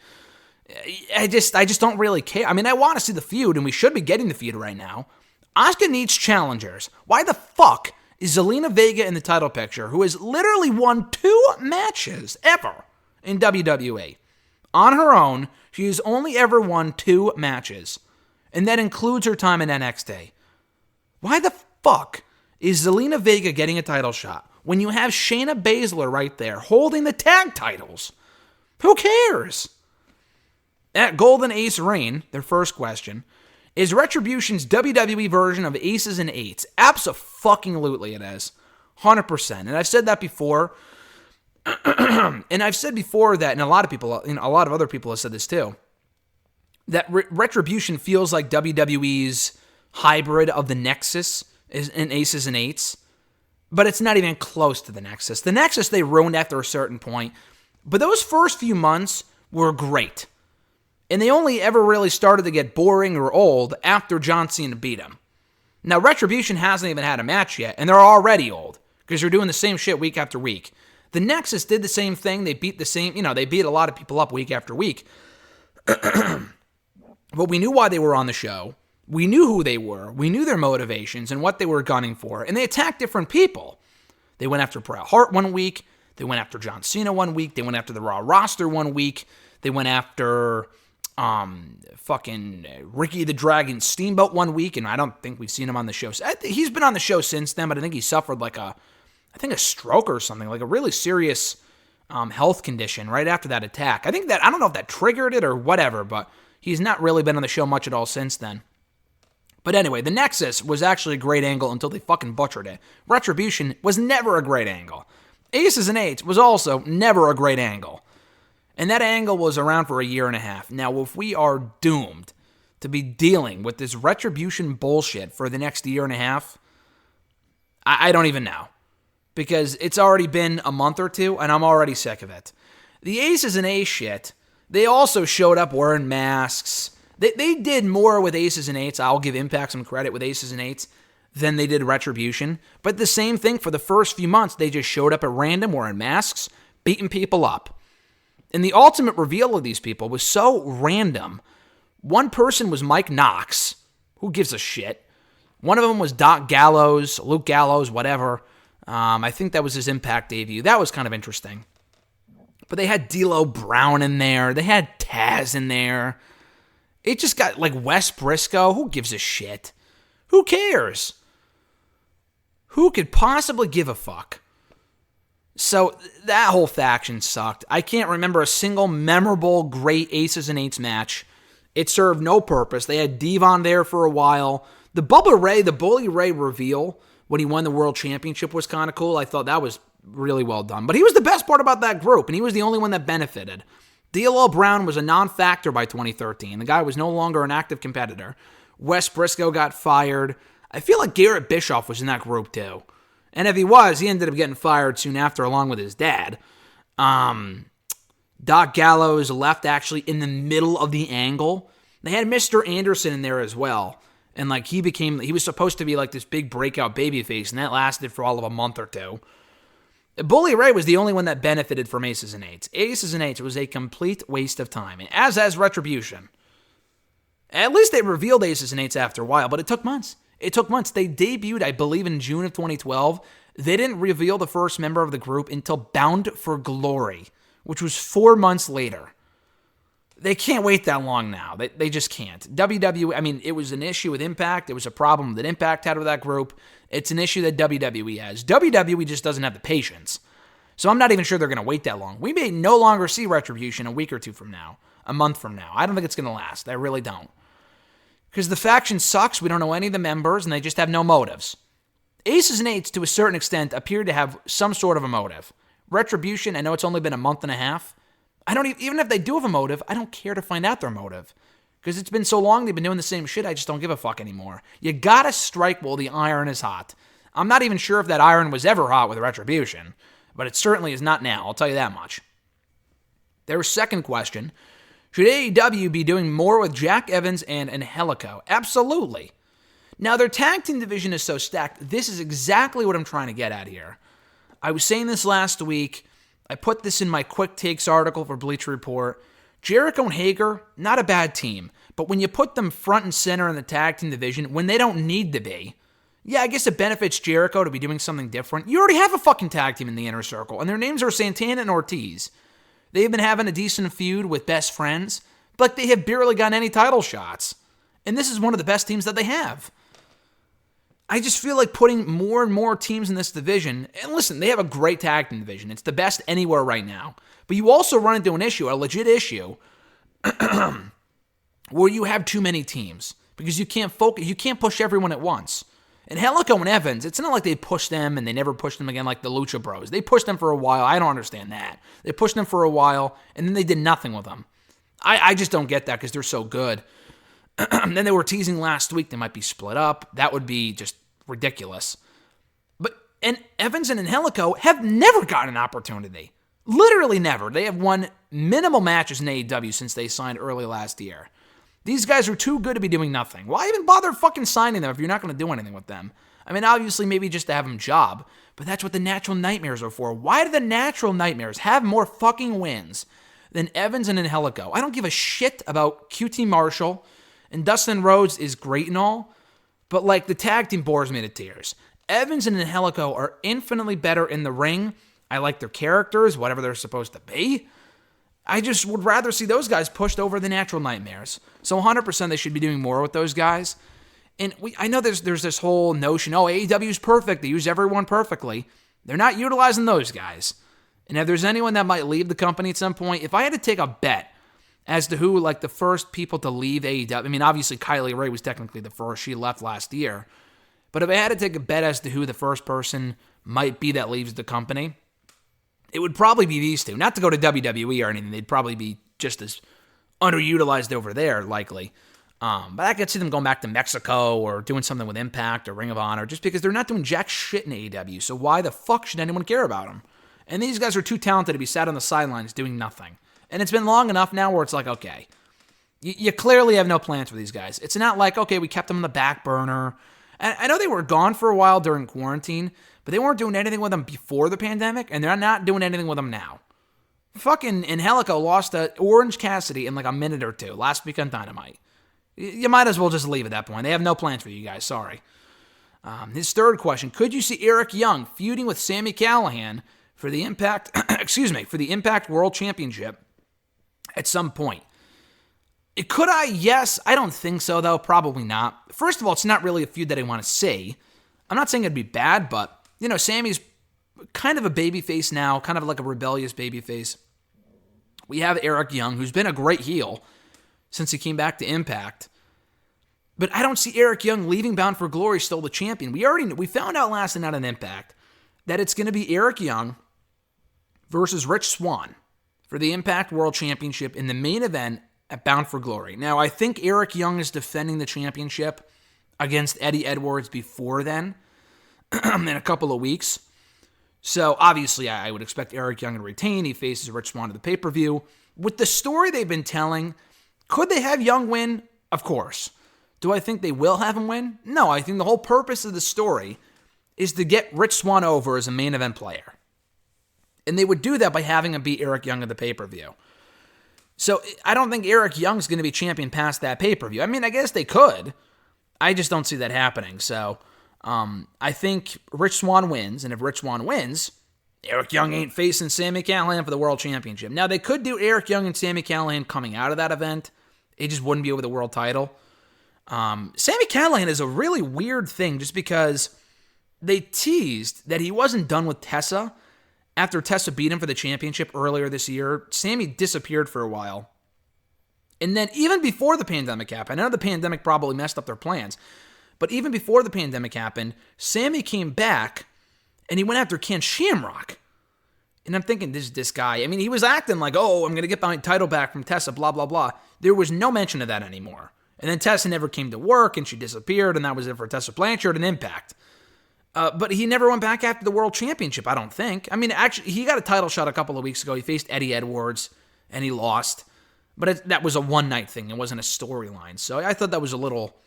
I just don't really care. I mean, I want to see the feud, and we should be getting the feud right now. Asuka needs challengers. Why the fuck is Zelina Vega in the title picture, who has literally won 2 matches ever in WWE? On her own, she has only ever won 2 matches, and that includes her time in NXT. Why the fuck is Zelina Vega getting a title shot when you have Shayna Baszler right there holding the tag titles? Who cares? At Golden Ace Reign, their first question, is Retribution's WWE version of Aces and Eights? Abso-fucking-lutely it is. 100%. And I've said that before. And I've said before that, and a lot of other people have said this too, that Retribution feels like WWE's hybrid of the Nexus in Aces and Eights. But it's not even close to the Nexus. The Nexus they ruined after a certain point. But those first few months were great. And they only ever really started to get boring or old after John Cena beat him. Now, Retribution hasn't even had a match yet, and they're already old, because they're doing the same shit week after week. The Nexus did the same thing. They beat they beat a lot of people up week after week. But we knew why they were on the show. We knew who they were. We knew their motivations and what they were gunning for. And they attacked different people. They went after Bret Hart one week. They went after John Cena one week. They went after the Raw roster one week. They went after fucking Ricky the Dragon Steamboat one week, and I don't think we've seen him on the show. He's been on the show since then, but I think he suffered a stroke or something, like a really serious health condition right after that attack. I don't know if that triggered it or whatever, but he's not really been on the show much at all since then. But anyway, the Nexus was actually a great angle until they fucking butchered it. Retribution was never a great angle. Aces and Eights was also never a great angle. And that angle was around for a year and a half. Now, if we are doomed to be dealing with this Retribution bullshit for the next year and a half, I don't even know. Because it's already been a month or two, and I'm already sick of it. The Aces and Eights shit, they also showed up wearing masks. They did more with Aces and Eights. I'll give Impact some credit with Aces and Eights than they did Retribution. But the same thing for the first few months. They just showed up at random wearing masks, beating people up. And the ultimate reveal of these people was so random. One person was Mike Knox. Who gives a shit? One of them was Doc Gallows, Luke Gallows, whatever. I think that was his Impact debut. That was kind of interesting. But they had D'Lo Brown in there. They had Taz in there. It just got like Wes Briscoe. Who gives a shit? Who cares? Who could possibly give a fuck? So that whole faction sucked. I can't remember a single memorable great Aces and Eights match. It served no purpose. They had Devon there for a while. The Bully Ray reveal when he won the World Championship was kind of cool. I thought that was really well done. But he was the best part about that group, and he was the only one that benefited. D'Lo Brown was a non-factor by 2013. The guy was no longer an active competitor. Wes Briscoe got fired. I feel like Garrett Bischoff was in that group too. And if he was, he ended up getting fired soon after along with his dad. Doc Gallows left actually in the middle of the angle. They had Mr. Anderson in there as well. And like he was supposed to be like this big breakout babyface, and that lasted for all of a month or two. Bully Ray was the only one that benefited from Aces and Eights. Aces and Eights was a complete waste of time, as Retribution. At least they revealed Aces and Eights after a while, but it took months. It took months. They debuted, I believe, in June of 2012. They didn't reveal the first member of the group until Bound for Glory, which was 4 months later. They can't wait that long now. They just can't. WWE, I mean, it was an issue with Impact. It was a problem that Impact had with that group. It's an issue that WWE has. WWE just doesn't have the patience. So I'm not even sure they're going to wait that long. We may no longer see Retribution a week or two from now, a month from now. I don't think it's going to last. I really don't. Because the faction sucks. We don't know any of the members, and they just have no motives. Aces and Eights, to a certain extent, appear to have some sort of a motive. Retribution, I know it's only been a month and a half. I don't even if they do have a motive, I don't care to find out their motive. Because it's been so long they've been doing the same shit, I just don't give a fuck anymore. You gotta strike while the iron is hot. I'm not even sure if that iron was ever hot with Retribution, but it certainly is not now, I'll tell you that much. Their second question, should AEW be doing more with Jack Evans and Helico? Absolutely. Now, their tag team division is so stacked, this is exactly what I'm trying to get at here. I was saying this last week. I put this in my quick takes article for Bleacher Report. Jericho and Hager, not a bad team, but when you put them front and center in the tag team division, when they don't need to be, yeah, I guess it benefits Jericho to be doing something different. You already have a fucking tag team in the Inner Circle, and their names are Santana and Ortiz. They've been having a decent feud with Best Friends, but they have barely gotten any title shots. And this is one of the best teams that they have. I just feel like putting more and more teams in this division, and listen, they have a great tag team division. It's the best anywhere right now. But you also run into an issue, a legit issue, where you have too many teams. Because you can't focus, you can't push everyone at once. And Helico and Evans, it's not like they pushed them and they never pushed them again like the Lucha Bros. They pushed them for a while. I don't understand that. They pushed them for a while, and then they did nothing with them. I just don't get that because they're so good. Then they were teasing last week they might be split up. That would be just ridiculous. And Evans and Helico have never gotten an opportunity. Literally never. They have won minimal matches in AEW since they signed early last year. These guys are too good to be doing nothing. Why even bother fucking signing them if you're not going to do anything with them? I mean, obviously, maybe just to have them job, but that's what the Natural Nightmares are for. Why do the Natural Nightmares have more fucking wins than Evans and Helico? I don't give a shit about QT Marshall, and Dustin Rhodes is great and all, but like the tag team bores me to tears. Evans and Helico are infinitely better in the ring. I like their characters, whatever they're supposed to be. I just would rather see those guys pushed over the Natural Nightmares. So 100% they should be doing more with those guys. And I know there's this whole notion, AEW is perfect. They use everyone perfectly. They're not utilizing those guys. And if there's anyone that might leave the company at some point, if I had to take a bet as to who, like, the first people to leave AEW, I mean, obviously Kylie Ray was technically the first. She left last year. But if I had to take a bet as to who the first person might be that leaves the company, it would probably be these two. Not to go to WWE or anything. They'd probably be just as underutilized over there, likely. But I could see them going back to Mexico or doing something with Impact or Ring of Honor just because they're not doing jack shit in AEW. So why the fuck should anyone care about them? And these guys are too talented to be sat on the sidelines doing nothing. And it's been long enough now where it's like, okay, you clearly have no plans for these guys. It's not like, okay, we kept them on the back burner. And I know they were gone for a while during quarantine, but they weren't doing anything with them before the pandemic, and they're not doing anything with them now. Fucking Helico lost to Orange Cassidy in like a minute or two last week on Dynamite. You might as well just leave at that point. They have no plans for you guys, sorry. His third question, could you see Eric Young feuding with Sami Callihan for the Impact, for the Impact World Championship at some point? Could I? Yes. I don't think so, though. Probably not. First of all, it's not really a feud that I want to see. I'm not saying it'd be bad, but, Sammy's kind of a babyface now, kind of like a rebellious babyface. We have Eric Young, who's been a great heel since he came back to Impact. But I don't see Eric Young leaving Bound for Glory still the champion. We found out last night on Impact that it's going to be Eric Young versus Rich Swann for the Impact World Championship in the main event at Bound for Glory. Now, I think Eric Young is defending the championship against Eddie Edwards before then, in a couple of weeks. So, obviously, I would expect Eric Young to retain. He faces Rich Swann at the pay-per-view. With the story they've been telling, could they have Young win? Of course. Do I think they will have him win? No, I think the whole purpose of the story is to get Rich Swann over as a main event player. And they would do that by having him beat Eric Young at the pay-per-view. So I don't think Eric Young's going to be champion past that pay-per-view. I mean, I guess they could. I just don't see that happening. So I think Rich Swann wins, and if Rich Swann wins, Eric Young ain't facing Sami Callihan for the World Championship. Now, they could do Eric Young and Sami Callihan coming out of that event. It just wouldn't be over the world title. Sami Callihan is a really weird thing just because they teased that he wasn't done with Tessa. After Tessa beat him for the championship earlier this year, Sami disappeared for a while. And then even before the pandemic happened, I know the pandemic probably messed up their plans, but even before the pandemic happened, Sami came back and he went after Ken Shamrock. And I'm thinking, this guy, I mean, he was acting like, oh, I'm going to get my title back from Tessa, blah, blah, blah. There was no mention of that anymore. And then Tessa never came to work and she disappeared, and that was it for Tessa Blanchard and Impact. But he never went back after the World Championship, I don't think. I mean, actually, he got a title shot a couple of weeks ago. He faced Eddie Edwards, and he lost. But that was a one-night thing. It wasn't a storyline. So I thought that was a little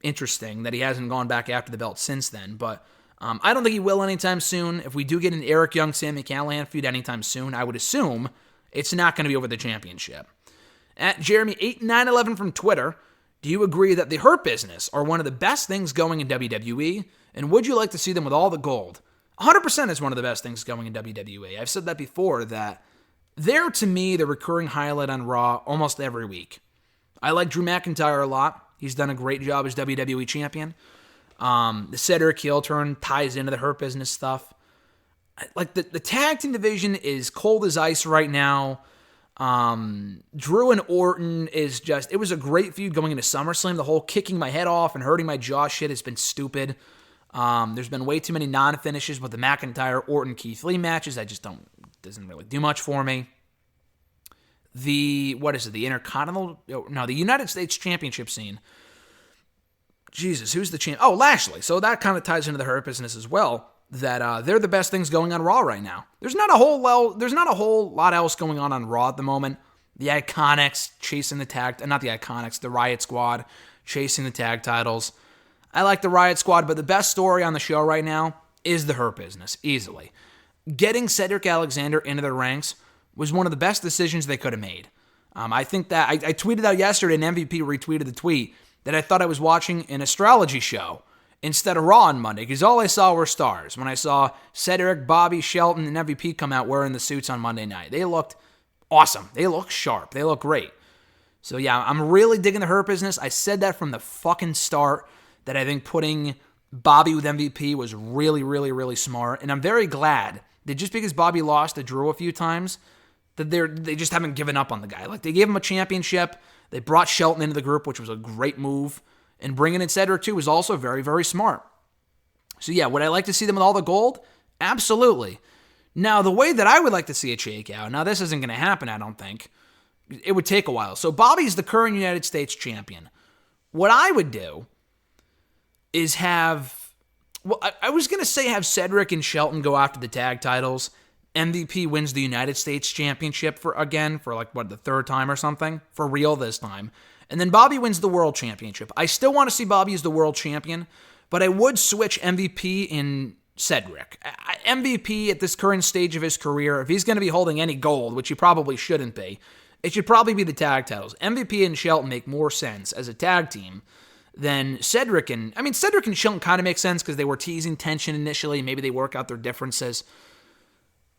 interesting that he hasn't gone back after the belt since then. But I don't think he will anytime soon. If we do get an Eric Young, Sami Callihan feud anytime soon, I would assume it's not going to be over the championship. At Jeremy8911 from Twitter, do you agree that the Hurt Business are one of the best things going in WWE? And would you like to see them with all the gold? 100% is one of the best things going in WWE. I've said that before, that they're, to me, the recurring highlight on Raw almost every week. I like Drew McIntyre a lot. He's done a great job as WWE Champion. The Cedric heel turn ties into the Hurt Business stuff. Like, the tag team division is cold as ice right now. Drew and Orton is just, it was a great feud going into SummerSlam. The whole kicking my head off and hurting my jaw shit has been stupid. There's been way too many non-finishes with the McIntyre, Orton, Keith Lee matches. Doesn't really do much for me. The United States Championship scene. Jesus, who's the champ? Oh, Lashley. So that kind of ties into the Hurt Business as well. That they're the best things going on Raw right now. There's not a whole lot else going on Raw at the moment. The Iconics chasing the Riot Squad chasing the tag titles. I like the Riot Squad, but the best story on the show right now is the Hurt Business, easily. Getting Cedric Alexander into the ranks was one of the best decisions they could have made. I think that I tweeted out yesterday, and MVP retweeted the tweet, that I thought I was watching an astrology show instead of Raw on Monday, because all I saw were stars. When I saw Cedric, Bobby, Shelton, and MVP come out wearing the suits on Monday night, they looked awesome. They looked sharp. They looked great. So yeah, I'm really digging the Hurt Business. I said that from the fucking start, that I think putting Bobby with MVP was really, really, really smart. And I'm very glad that just because Bobby lost to Drew a few times, that they just haven't given up on the guy. Like, they gave him a championship. They brought Shelton into the group, which was a great move. And bringing in Cedric, too, was also very, very smart. So, yeah, would I like to see them with all the gold? Absolutely. Now, the way that I would like to see it shake out, now this isn't going to happen, I don't think. It would take a while. So, Bobby's the current United States champion. What I would do is I was going to say have Cedric and Shelton go after the tag titles. MVP wins the United States Championship for the third time or something, for real this time. And then Bobby wins the World Championship. I still want to see Bobby as the World Champion, but I would switch MVP in Cedric. MVP at this current stage of his career, if he's going to be holding any gold, which he probably shouldn't be, it should probably be the tag titles. MVP and Shelton make more sense as a tag team than Cedric and Shelton kind of make sense because they were teasing tension initially. Maybe they work out their differences.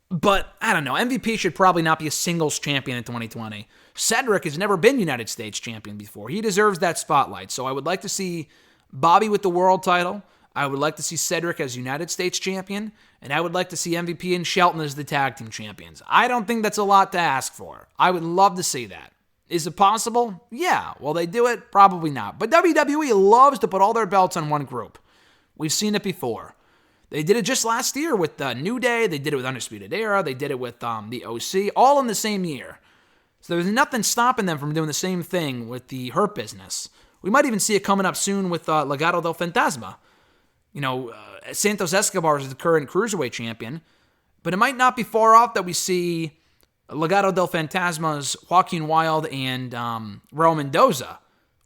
But, I don't know, MVP should probably not be a singles champion in 2020. Cedric has never been United States champion before. He deserves that spotlight. So I would like to see Bobby with the world title. I would like to see Cedric as United States champion. And I would like to see MVP and Shelton as the tag team champions. I don't think that's a lot to ask for. I would love to see that. Is it possible? Yeah. Will they do it? Probably not. But WWE loves to put all their belts on one group. We've seen it before. They did it just last year with New Day. They did it with Undisputed Era. They did it with the OC, all in the same year. So there's nothing stopping them from doing the same thing with the Hurt Business. We might even see it coming up soon with Legado del Fantasma. Santos Escobar is the current Cruiserweight champion, but it might not be far off that we see Legado del Fantasma's Joaquin Wilde and Raul Mendoza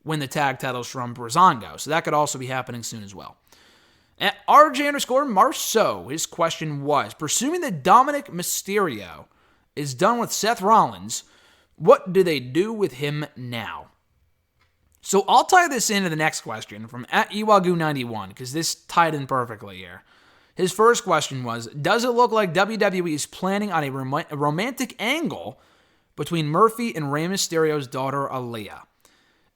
win the tag titles from Breezango. So that could also be happening soon as well. At RJ_Marceau, his question was, presuming that Dominic Mysterio is done with Seth Rollins, What do they do with him now? So I'll tie this into the next question from @Iwagu91 because this tied in perfectly here. His first question was, does it look like WWE is planning on a romantic angle between Murphy and Rey Mysterio's daughter, Aaliyah?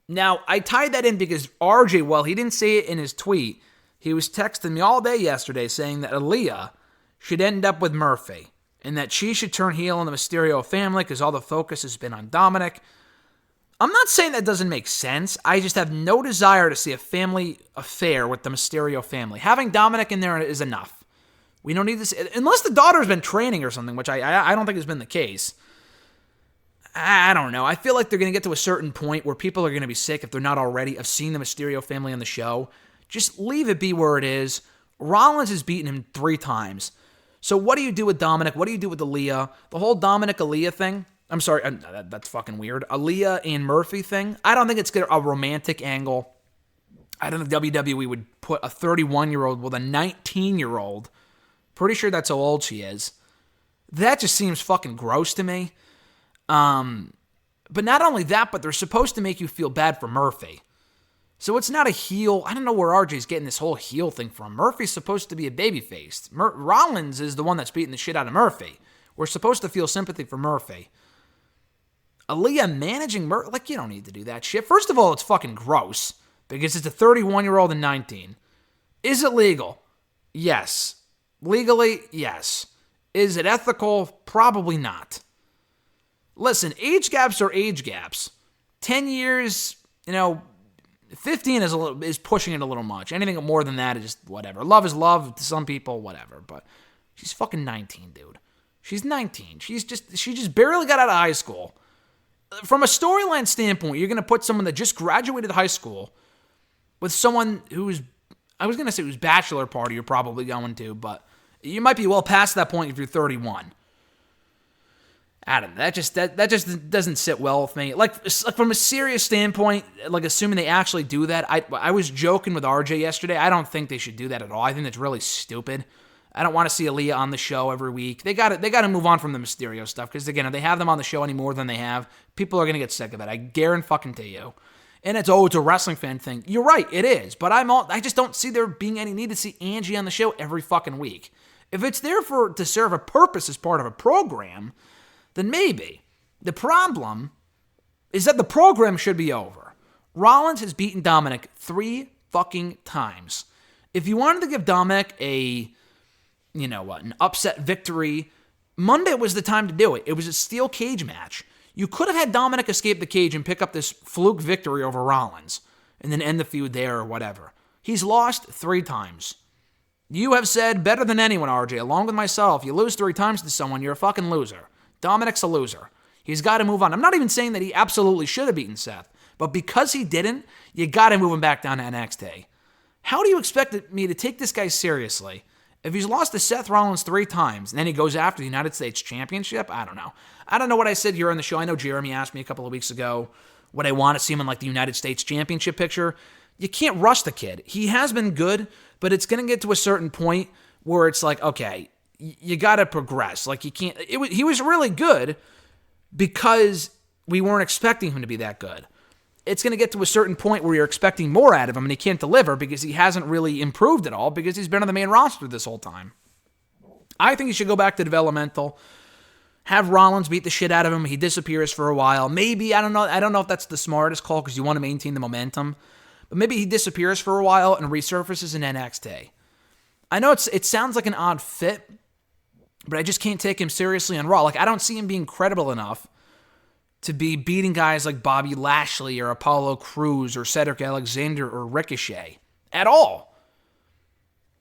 Now, I tied that in because RJ, well, he didn't say it in his tweet. He was texting me all day yesterday saying that Aaliyah should end up with Murphy and that she should turn heel on the Mysterio family because all the focus has been on Dominic. I'm not saying that doesn't make sense. I just have no desire to see a family affair with the Mysterio family. Having Dominic in there is enough. We don't need this, unless the daughter's been training or something, which I don't think has been the case. I don't know. I feel like they're going to get to a certain point where people are going to be sick, if they're not already, of seeing the Mysterio family on the show. Just leave it be where it is. Rollins has beaten him 3 times. So what do you do with Dominic? What do you do with Aaliyah? The whole Dominic-Aaliyah thing, I'm sorry, that's fucking weird. Aaliyah and Murphy thing, I don't think it's a romantic angle. I don't think WWE would put a 31-year-old with a 19-year-old. Pretty sure that's how old she is. That just seems fucking gross to me. But not only that, but they're supposed to make you feel bad for Murphy. So it's not a heel. I don't know where RJ's getting this whole heel thing from. Murphy's supposed to be a babyface. Rollins is the one that's beating the shit out of Murphy. We're supposed to feel sympathy for Murphy. Aaliyah managing Murphy, like, you don't need to do that shit. First of all, it's fucking gross because it's a 31-year-old and 19. Is it legal? Yes. Legally, yes. Is it ethical? Probably not. Listen, age gaps are age gaps. 10 years, 15 is pushing it a little much. Anything more than that is just whatever. Love is love to some people, whatever. But she's fucking 19, dude. She's 19. She just barely got out of high school. From a storyline standpoint, you're going to put someone that just graduated high school with someone who's, I was going to say who's bachelor party you're probably going to, but you might be well past that point if you're 31. Adam, that just doesn't sit well with me. Like from a serious standpoint, like assuming they actually do that, I was joking with RJ yesterday. I don't think they should do that at all. I think that's really stupid. I don't want to see Aaliyah on the show every week. They got to move on from the Mysterio stuff because again, if they have them on the show any more than they have, people are gonna get sick of it. I guarantee you. And it's a wrestling fan thing. You're right, it is. But I just don't see there being any need to see Angie on the show every fucking week. If it's there to serve a purpose as part of a program, then maybe. The problem is that the program should be over. Rollins has beaten Dominic 3 fucking times. If you wanted to give Dominic an upset victory, Monday was the time to do it. It was a steel cage match. You could have had Dominic escape the cage and pick up this fluke victory over Rollins and then end the feud there or whatever. He's lost 3 times. You have said better than anyone, RJ, along with myself, you lose 3 times to someone, you're a fucking loser. Dominic's a loser. He's got to move on. I'm not even saying that he absolutely should have beaten Seth, but because he didn't, you got to move him back down to NXT. How do you expect me to take this guy seriously if he's lost to Seth Rollins 3 times and then he goes after the United States Championship? I don't know. I don't know what I said here on the show. I know Jeremy asked me a couple of weeks ago would I want to see him in like the United States Championship picture. You can't rush the kid. He has been good, but it's going to get to a certain point where it's like, okay, you got to progress. Like, you can't. He was really good because we weren't expecting him to be that good. It's going to get to a certain point where you're expecting more out of him and he can't deliver because he hasn't really improved at all because he's been on the main roster this whole time. I think he should go back to developmental, have Rollins beat the shit out of him. He disappears for a while. Maybe, I don't know if that's the smartest call because you want to maintain the momentum, but maybe he disappears for a while and resurfaces in NXT. I know it sounds like an odd fit, but I just can't take him seriously on Raw. Like, I don't see him being credible enough to be beating guys like Bobby Lashley or Apollo Crews or Cedric Alexander or Ricochet at all.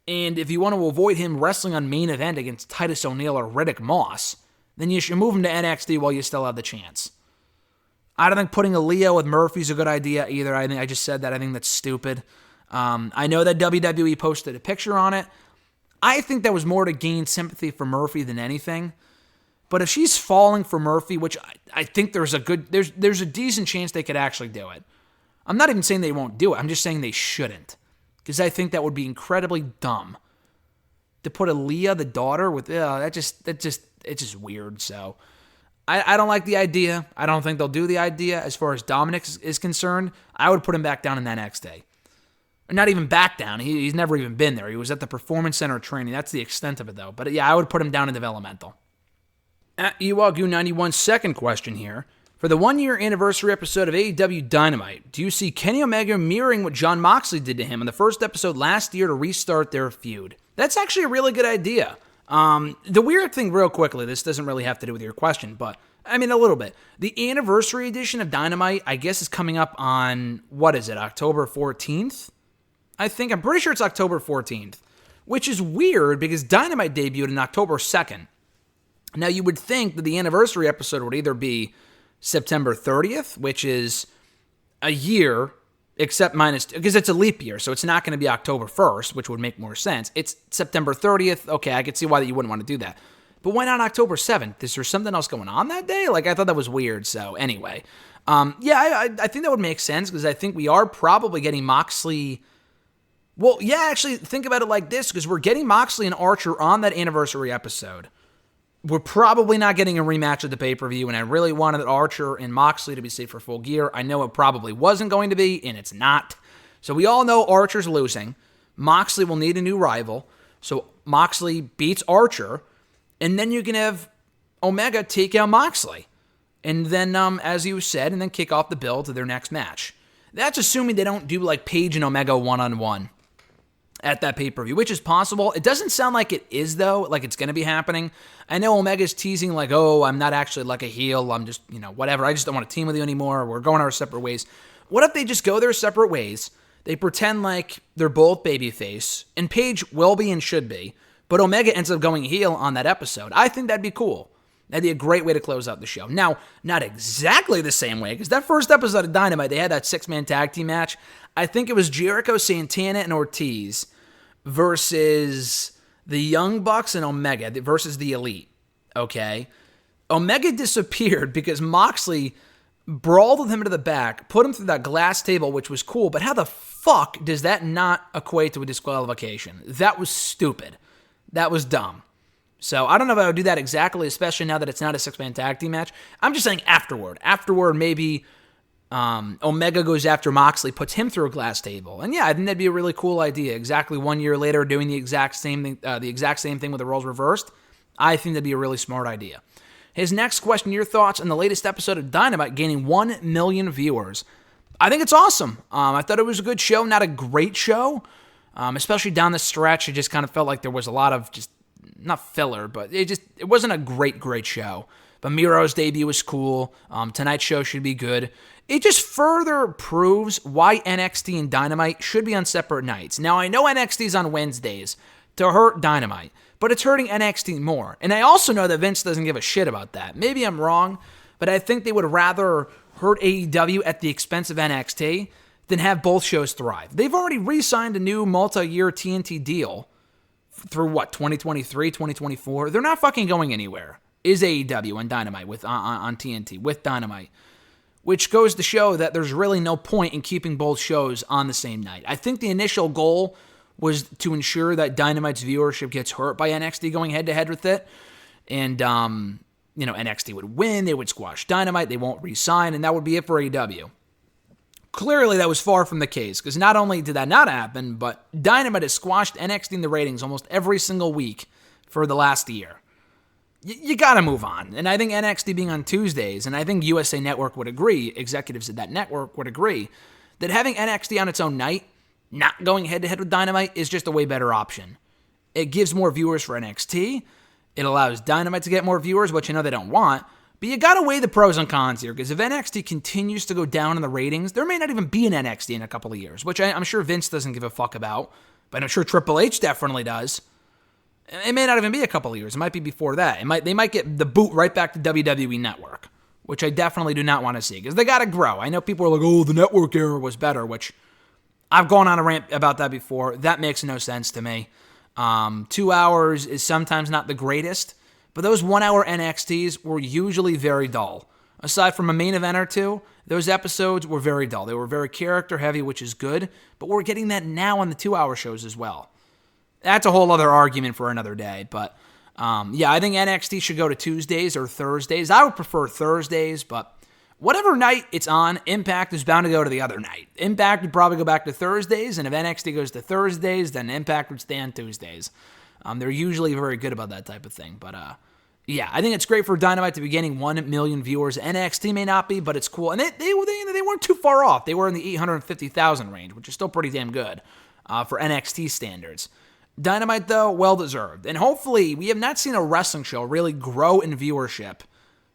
And if you want to avoid him wrestling on main event against Titus O'Neil or Riddick Moss, then you should move him to NXT while you still have the chance. I don't think putting Aaliyah with Murphy is a good idea either. I just said that. I think that's stupid. I know that WWE posted a picture on it. I think that was more to gain sympathy for Murphy than anything. But if she's falling for Murphy, which I think there's a decent chance they could actually do it. I'm not even saying they won't do it. I'm just saying they shouldn't. Because I think that would be incredibly dumb. To put Aaliyah, the daughter, with it's just weird. So I don't like the idea. I don't think they'll do the idea. As far as Dominic is concerned, I would put him back down in NXT. Not even back down. He's never even been there. He was at the Performance Center training. That's the extent of it, though. But yeah, I would put him down in developmental. At UWalgu91, second question here. For the 1-year anniversary episode of AEW Dynamite, do you see Kenny Omega mirroring what Jon Moxley did to him in the first episode last year to restart their feud? That's actually a really good idea. The weird thing, real quickly, this doesn't really have to do with your question, but I mean a little bit. The anniversary edition of Dynamite, I guess, is coming up on, what is it, October 14th? I'm pretty sure it's October 14th, which is weird because Dynamite debuted on October 2nd. Now, you would think that the anniversary episode would either be September 30th, which is a year, except minus, because it's a leap year, so it's not going to be October 1st, which would make more sense. It's September 30th. Okay, I could see why you wouldn't want to do that. But why not October 7th? Is there something else going on that day? I thought that was weird, so anyway. I think that would make sense, because I think we are probably getting Moxley. Well, yeah, actually, think about it like this, because we're getting Moxley and Archer on that anniversary episode. We're probably not getting a rematch at the pay-per-view, and I really wanted Archer and Moxley to be safe for Full Gear. I know it probably wasn't going to be, and it's not. So we all know Archer's losing. Moxley will need a new rival. So Moxley beats Archer, and then you can have Omega take out Moxley. And then, as you said, and then kick off the build to their next match. That's assuming they don't do Paige and Omega one-on-one at that pay-per-view, which is possible. It doesn't sound like it is, though, like it's going to be happening. I know Omega's teasing I'm not actually a heel. I'm just, whatever. I just don't want to team with you anymore. We're going our separate ways. What if they just go their separate ways? They pretend like they're both babyface, and Paige will be and should be, but Omega ends up going heel on that episode. I think that'd be cool. That'd be a great way to close out the show. Now, not exactly the same way, because that first episode of Dynamite, they had that 6-man tag team match. I think it was Jericho, Santana, and Ortiz versus the Young Bucks and Omega versus the Elite, okay? Omega disappeared because Moxley brawled with him into the back, put him through that glass table, which was cool, but how the fuck does that not equate to a disqualification? That was stupid. That was dumb. So I don't know if I would do that exactly, especially now that it's not a 6-man tag team match. I'm just saying afterward. Afterward, maybe Omega goes after Moxley, puts him through a glass table. And yeah, I think that'd be a really cool idea. Exactly 1 year later, doing the exact same thing with the roles reversed. I think that'd be a really smart idea. His next question, your thoughts on the latest episode of Dynamite gaining 1 million viewers. I think it's awesome. I thought it was a good show, not a great show. Especially down the stretch, it just kind of felt like there was a lot of just, not filler, but it wasn't a great show. But Miro's debut was cool. Tonight's show should be good. It just further proves why NXT and Dynamite should be on separate nights. Now, I know NXT's on Wednesdays to hurt Dynamite, but it's hurting NXT more. And I also know that Vince doesn't give a shit about that. Maybe I'm wrong, but I think they would rather hurt AEW at the expense of NXT than have both shows thrive. They've already re-signed a new multi-year TNT deal through 2023, 2024. They're not fucking going anywhere. Is AEW and Dynamite on TNT with Dynamite, which goes to show that there's really no point in keeping both shows on the same night. I think the initial goal was to ensure that Dynamite's viewership gets hurt by NXT going head-to-head with it, and NXT would win, they would squash Dynamite, they won't re-sign, and that would be it for AEW. Clearly, that was far from the case, because not only did that not happen, but Dynamite has squashed NXT in the ratings almost every single week for the last year. You gotta move on. And I think NXT being on Tuesdays, and I think USA Network would agree, executives at that network would agree, that having NXT on its own night, not going head-to-head with Dynamite, is just a way better option. It gives more viewers for NXT, it allows Dynamite to get more viewers, which they don't want, but you gotta weigh the pros and cons here, because if NXT continues to go down in the ratings, there may not even be an NXT in a couple of years, which I'm sure Vince doesn't give a fuck about, but I'm sure Triple H definitely does. It may not even be a couple of years. It might be before that. They might get the boot right back to WWE Network, which I definitely do not want to see, because they got to grow. I know people are like, oh, the network era was better, which I've gone on a rant about that before. That makes no sense to me. 2 hours is sometimes not the greatest, but those 1 hour NXTs were usually very dull. Aside from a main event or two, those episodes were very dull. They were very character heavy, which is good, but we're getting that now on the 2 hour shows as well. That's a whole other argument for another day, but Yeah, I think NXT should go to Tuesdays or Thursdays. I would prefer Thursdays, but whatever night it's on, Impact is bound to go to the other night. Impact would probably go back to Thursdays, and if NXT goes to Thursdays, then Impact would stay on Tuesdays. They're usually very good about that type of thing, but yeah, I think it's great for Dynamite to be getting 1 million viewers. NXT may not be, but it's cool. And they weren't too far off. They were in the 850,000 range, which is still pretty damn good for NXT standards. Dynamite, though, well-deserved. And hopefully, we have not seen a wrestling show really grow in viewership,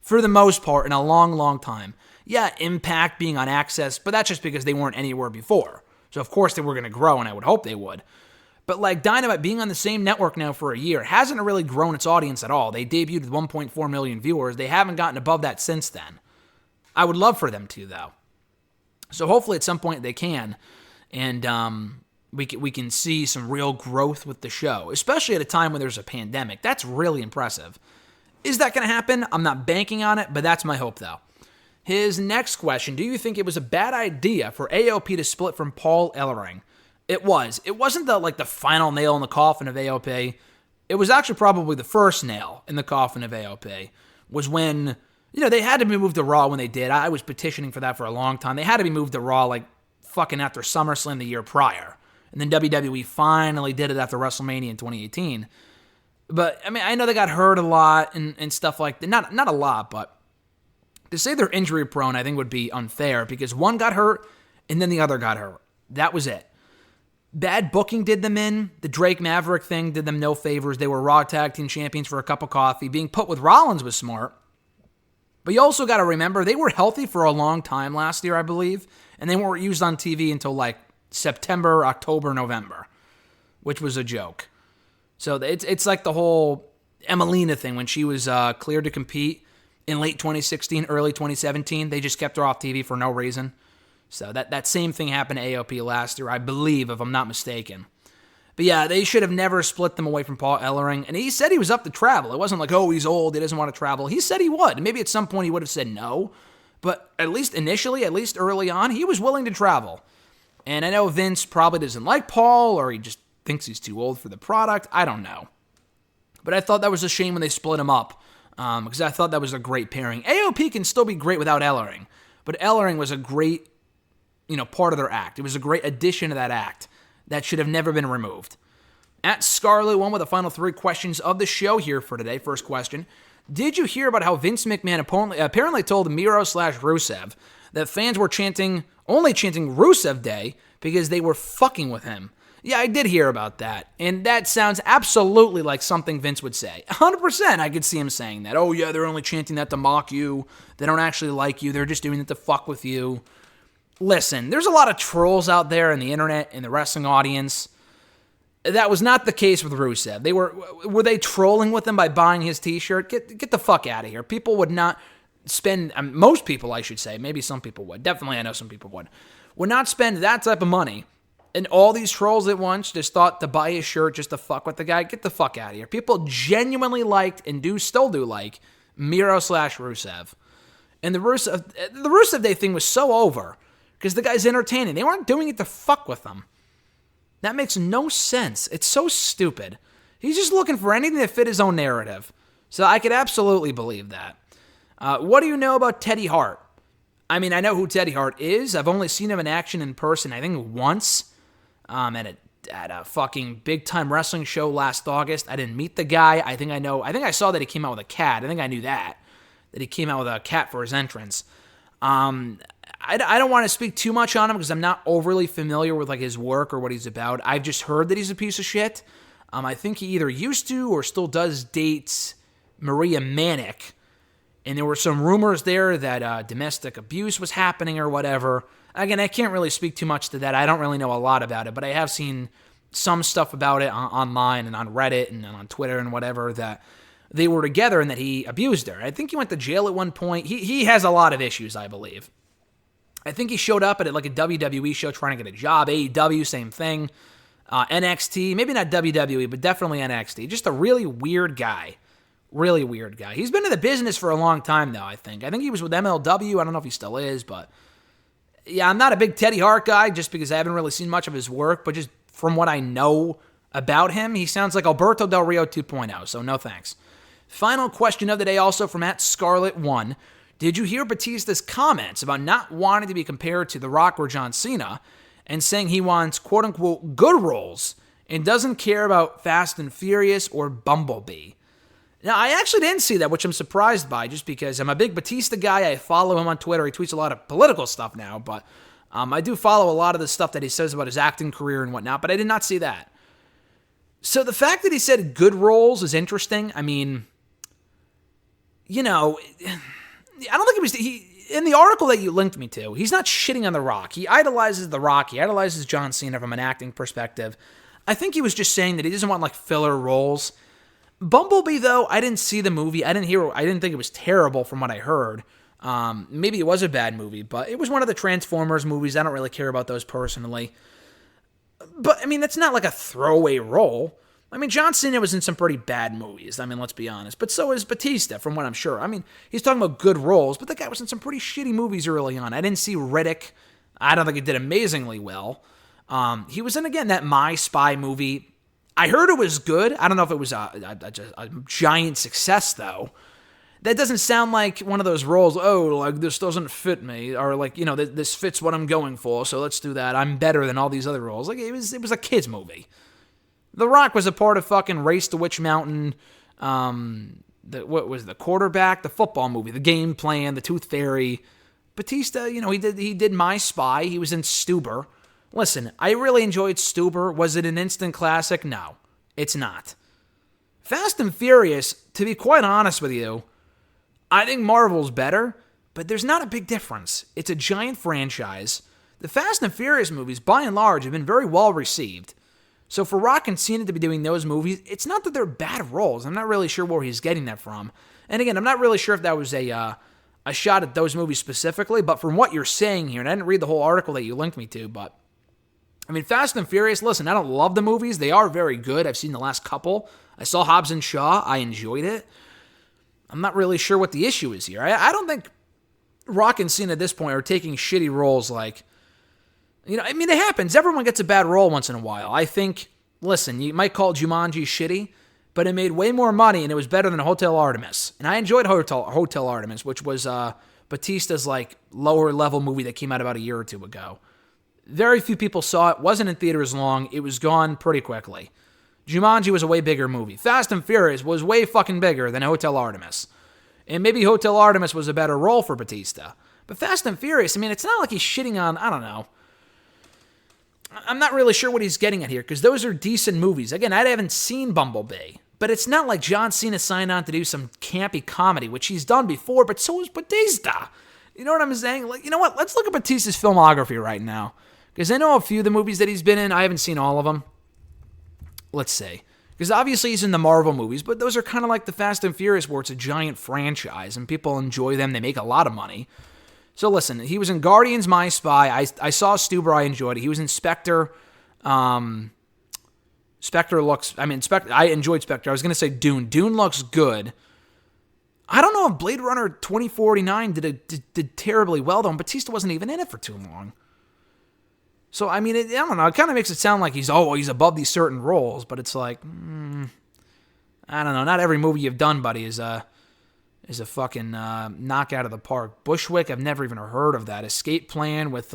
for the most part, in a long, long time. Yeah, Impact being on Access, but that's just because they weren't anywhere before. So, of course, they were going to grow, and I would hope they would. But like Dynamite being on the same network now for a year hasn't really grown its audience at all. They debuted with 1.4 million viewers. They haven't gotten above that since then. I would love for them to, though. So hopefully at some point they can. And we can see some real growth with the show, especially at a time when there's a pandemic. That's really impressive. Is that going to happen? I'm not banking on it, but that's my hope, though. His next question, do you think it was a bad idea for AOP to split from Paul Ellering? It was. It wasn't the final nail in the coffin of AOP. It was actually probably the first nail in the coffin of AOP. Was when, they had to be moved to Raw when they did. I was petitioning for that for a long time. They had to be moved to Raw fucking after SummerSlam the year prior. And then WWE finally did it after WrestleMania in 2018. But, I know they got hurt a lot and stuff like that. Not a lot, but to say they're injury prone, I think would be unfair because one got hurt and then the other got hurt. That was it. Bad booking did them in. The Drake Maverick thing did them no favors. They were Raw Tag Team Champions for a cup of coffee. Being put with Rollins was smart. But you also got to remember, they were healthy for a long time last year, I believe. And they weren't used on TV until September, October, November. Which was a joke. So it's like the whole Emelina thing when she was cleared to compete in late 2016, early 2017. They just kept her off TV for no reason. So that same thing happened to AOP last year, I believe, if I'm not mistaken. But yeah, they should have never split them away from Paul Ellering. And he said he was up to travel. It wasn't like, oh, he's old, he doesn't want to travel. He said he would. Maybe at some point he would have said no. But at least initially, at least early on, he was willing to travel. And I know Vince probably doesn't like Paul, or he just thinks he's too old for the product. I don't know. But I thought that was a shame when they split him up. Because I thought that was a great pairing. AOP can still be great without Ellering. But Ellering was a great part of their act. It was a great addition to that act that should have never been removed. At Scarlet, one with the final 3 questions of the show here for today. First question, did you hear about how Vince McMahon apparently told Miro/Rusev that fans were only chanting Rusev Day because they were fucking with him? Yeah, I did hear about that. And that sounds absolutely like something Vince would say. 100% I could see him saying that. Oh yeah, they're only chanting that to mock you. They don't actually like you. They're just doing it to fuck with you. Listen, there's a lot of trolls out there in the internet, in the wrestling audience. That was not the case with Rusev. Were they trolling with him by buying his t-shirt? Get the fuck out of here. People would not spend, most people I should say, maybe some people would, definitely I know some people would not spend that type of money. And all these trolls at once just thought to buy his shirt just to fuck with the guy. Get the fuck out of here. People genuinely liked and still do like Miro/Rusev. And the Rusev Day thing was so over. Because the guy's entertaining. They weren't doing it to fuck with them. That makes no sense. It's so stupid. He's just looking for anything to fit his own narrative. So I could absolutely believe that. What do you know about Teddy Hart? I know who Teddy Hart is. I've only seen him in action in person, I think once. At a fucking big-time wrestling show last August. I didn't meet the guy. I think I saw that he came out with a cat. I think I knew that he came out with a cat for his entrance. I don't want to speak too much on him because I'm not overly familiar with his work or what he's about. I've just heard that he's a piece of shit. I think he either used to or still does date Maria Manic. And there were some rumors there that domestic abuse was happening or whatever. Again, I can't really speak too much to that. I don't really know a lot about it, but I have seen some stuff about it online and on Reddit and on Twitter and whatever that they were together and that he abused her. I think he went to jail at one point. He has a lot of issues, I believe. I think he showed up at a WWE show trying to get a job. AEW, same thing. NXT, maybe not WWE, but definitely NXT. Just a really weird guy. Really weird guy. He's been in the business for a long time now, I think. I think he was with MLW. I don't know if he still is, but yeah, I'm not a big Teddy Hart guy just because I haven't really seen much of his work, but just from what I know about him. He sounds like Alberto Del Rio 2.0, so no thanks. Final question of the day, also from @Scarlet1. Did you hear Batista's comments about not wanting to be compared to The Rock or John Cena and saying he wants quote-unquote good roles and doesn't care about Fast and Furious or Bumblebee? Now, I actually didn't see that, which I'm surprised by, just because I'm a big Batista guy. I follow him on Twitter. He tweets a lot of political stuff now, but I do follow a lot of the stuff that he says about his acting career and whatnot, but I did not see that. So the fact that he said good roles is interesting. I mean, I don't think it was... in the article that you linked me to, he's not shitting on The Rock. He idolizes The Rock. He idolizes John Cena from an acting perspective. I think he was just saying that he doesn't want, filler roles. Bumblebee, though, I didn't see the movie. I didn't think it was terrible from what I heard. Maybe it was a bad movie, but it was one of the Transformers movies. I don't really care about those personally. But, I mean, that's not like a throwaway role. I mean, John Cena was in some pretty bad movies. I mean, let's be honest. But so is Batista, from what I'm sure. I mean, he's talking about good roles, but the guy was in some pretty shitty movies early on. I didn't see Riddick. I don't think he did amazingly well. He was in, again, that My Spy movie. I heard it was good. I don't know if it was a giant success, though. That doesn't sound like one of those roles, this doesn't fit me, or this fits what I'm going for, so let's do that. I'm better than all these other roles. It was a kid's movie. The Rock was a part of fucking Race to Witch Mountain, what was the quarterback, the football movie, The Game Plan, The Tooth Fairy. Batista, he did My Spy. He was in Stuber. Listen, I really enjoyed Stuber. Was it an instant classic? No, it's not. Fast and Furious, to be quite honest with you, I think Marvel's better, but there's not a big difference. It's a giant franchise. The Fast and Furious movies, by and large, have been very well received. So for Rock and Cena to be doing those movies, it's not that they're bad roles. I'm not really sure where he's getting that from. And again, I'm not really sure if that was a shot at those movies specifically, but from what you're saying here, and I didn't read the whole article that you linked me to, but I mean, Fast and Furious, listen, I don't love the movies. They are very good. I've seen the last couple. I saw Hobbs and Shaw. I enjoyed it. I'm not really sure what the issue is here. I don't think Rock and Cena at this point are taking shitty roles it happens. Everyone gets a bad role once in a while. I think, listen, you might call Jumanji shitty, but it made way more money and it was better than Hotel Artemis. And I enjoyed Hotel Artemis, which was Batista's lower level movie that came out about a year or two ago. Very few people saw it. Wasn't in theaters long. It was gone pretty quickly. Jumanji was a way bigger movie. Fast and Furious was way fucking bigger than Hotel Artemis. And maybe Hotel Artemis was a better role for Batista. But Fast and Furious, I mean, it's not like he's shitting on, I don't know. I'm not really sure what he's getting at here, because those are decent movies. Again, I haven't seen Bumblebee. But it's not like John Cena signed on to do some campy comedy, which he's done before, but so is Batista. You know what I'm saying? You know what? Let's look at Batista's filmography right now. Because I know a few of the movies that he's been in. I haven't seen all of them. Let's see. Because obviously he's in the Marvel movies, but those are kind of like the Fast and Furious, where it's a giant franchise, and people enjoy them. They make a lot of money. So listen, he was in Guardians, My Spy. I saw Stuber. I enjoyed it. He was in Spectre. Spectre looks... I enjoyed Spectre. I was going to say Dune. Dune looks good. I don't know if Blade Runner 2049 did terribly well, though, and Batista wasn't even in it for too long. So, I mean, I don't know. It kind of makes it sound like he's above these certain roles, but it's like, I don't know. Not every movie you've done, buddy, is a fucking knock out of the park. Bushwick, I've never even heard of that. Escape Plan with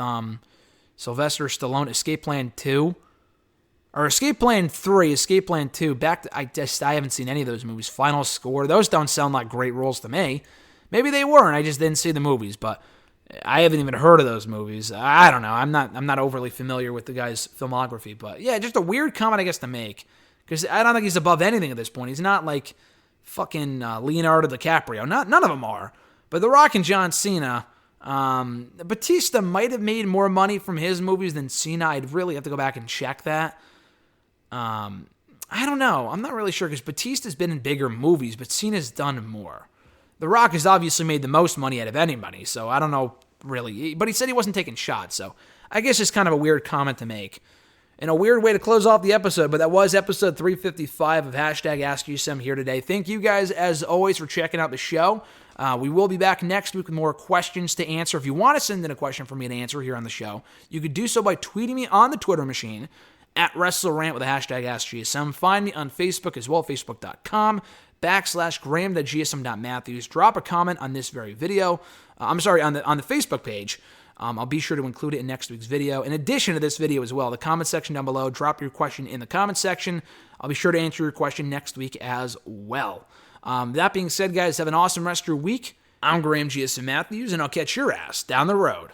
Sylvester Stallone. Escape Plan 2. Or Escape Plan 3, Escape Plan 2. I haven't seen any of those movies. Final Score. Those don't sound like great roles to me. Maybe they weren't. I just didn't see the movies, but I haven't even heard of those movies. I don't know. I'm not overly familiar with the guy's filmography, but yeah, just a weird comment, I guess, to make, because I don't think he's above anything at this point. He's not like fucking Leonardo DiCaprio. None of them are. But The Rock and John Cena, Batista might have made more money from his movies than Cena. I'd really have to go back and check that. I don't know. I'm not really sure, because Batista's been in bigger movies, but Cena's done more. The Rock has obviously made the most money out of anybody, so I don't know really. But he said he wasn't taking shots, so I guess it's kind of a weird comment to make. And a weird way to close off the episode, but that was episode 355 of #AskGSM here today. Thank you guys, as always, for checking out the show. We will be back next week with more questions to answer. If you want to send in a question for me to answer here on the show, you could do so by tweeting me on the Twitter machine at WrestleRant with the hashtag AskGSM. Find me on Facebook as well, facebook.com/Graham.gsm.Matthews. Drop a comment on this very video. On the Facebook page. I'll be sure to include it in next week's video. In addition to this video as well, the comment section down below, drop your question in the comment section. I'll be sure to answer your question next week as well. That being said, guys, have an awesome rest of your week. I'm Graham GSM Matthews, and I'll catch your ass down the road.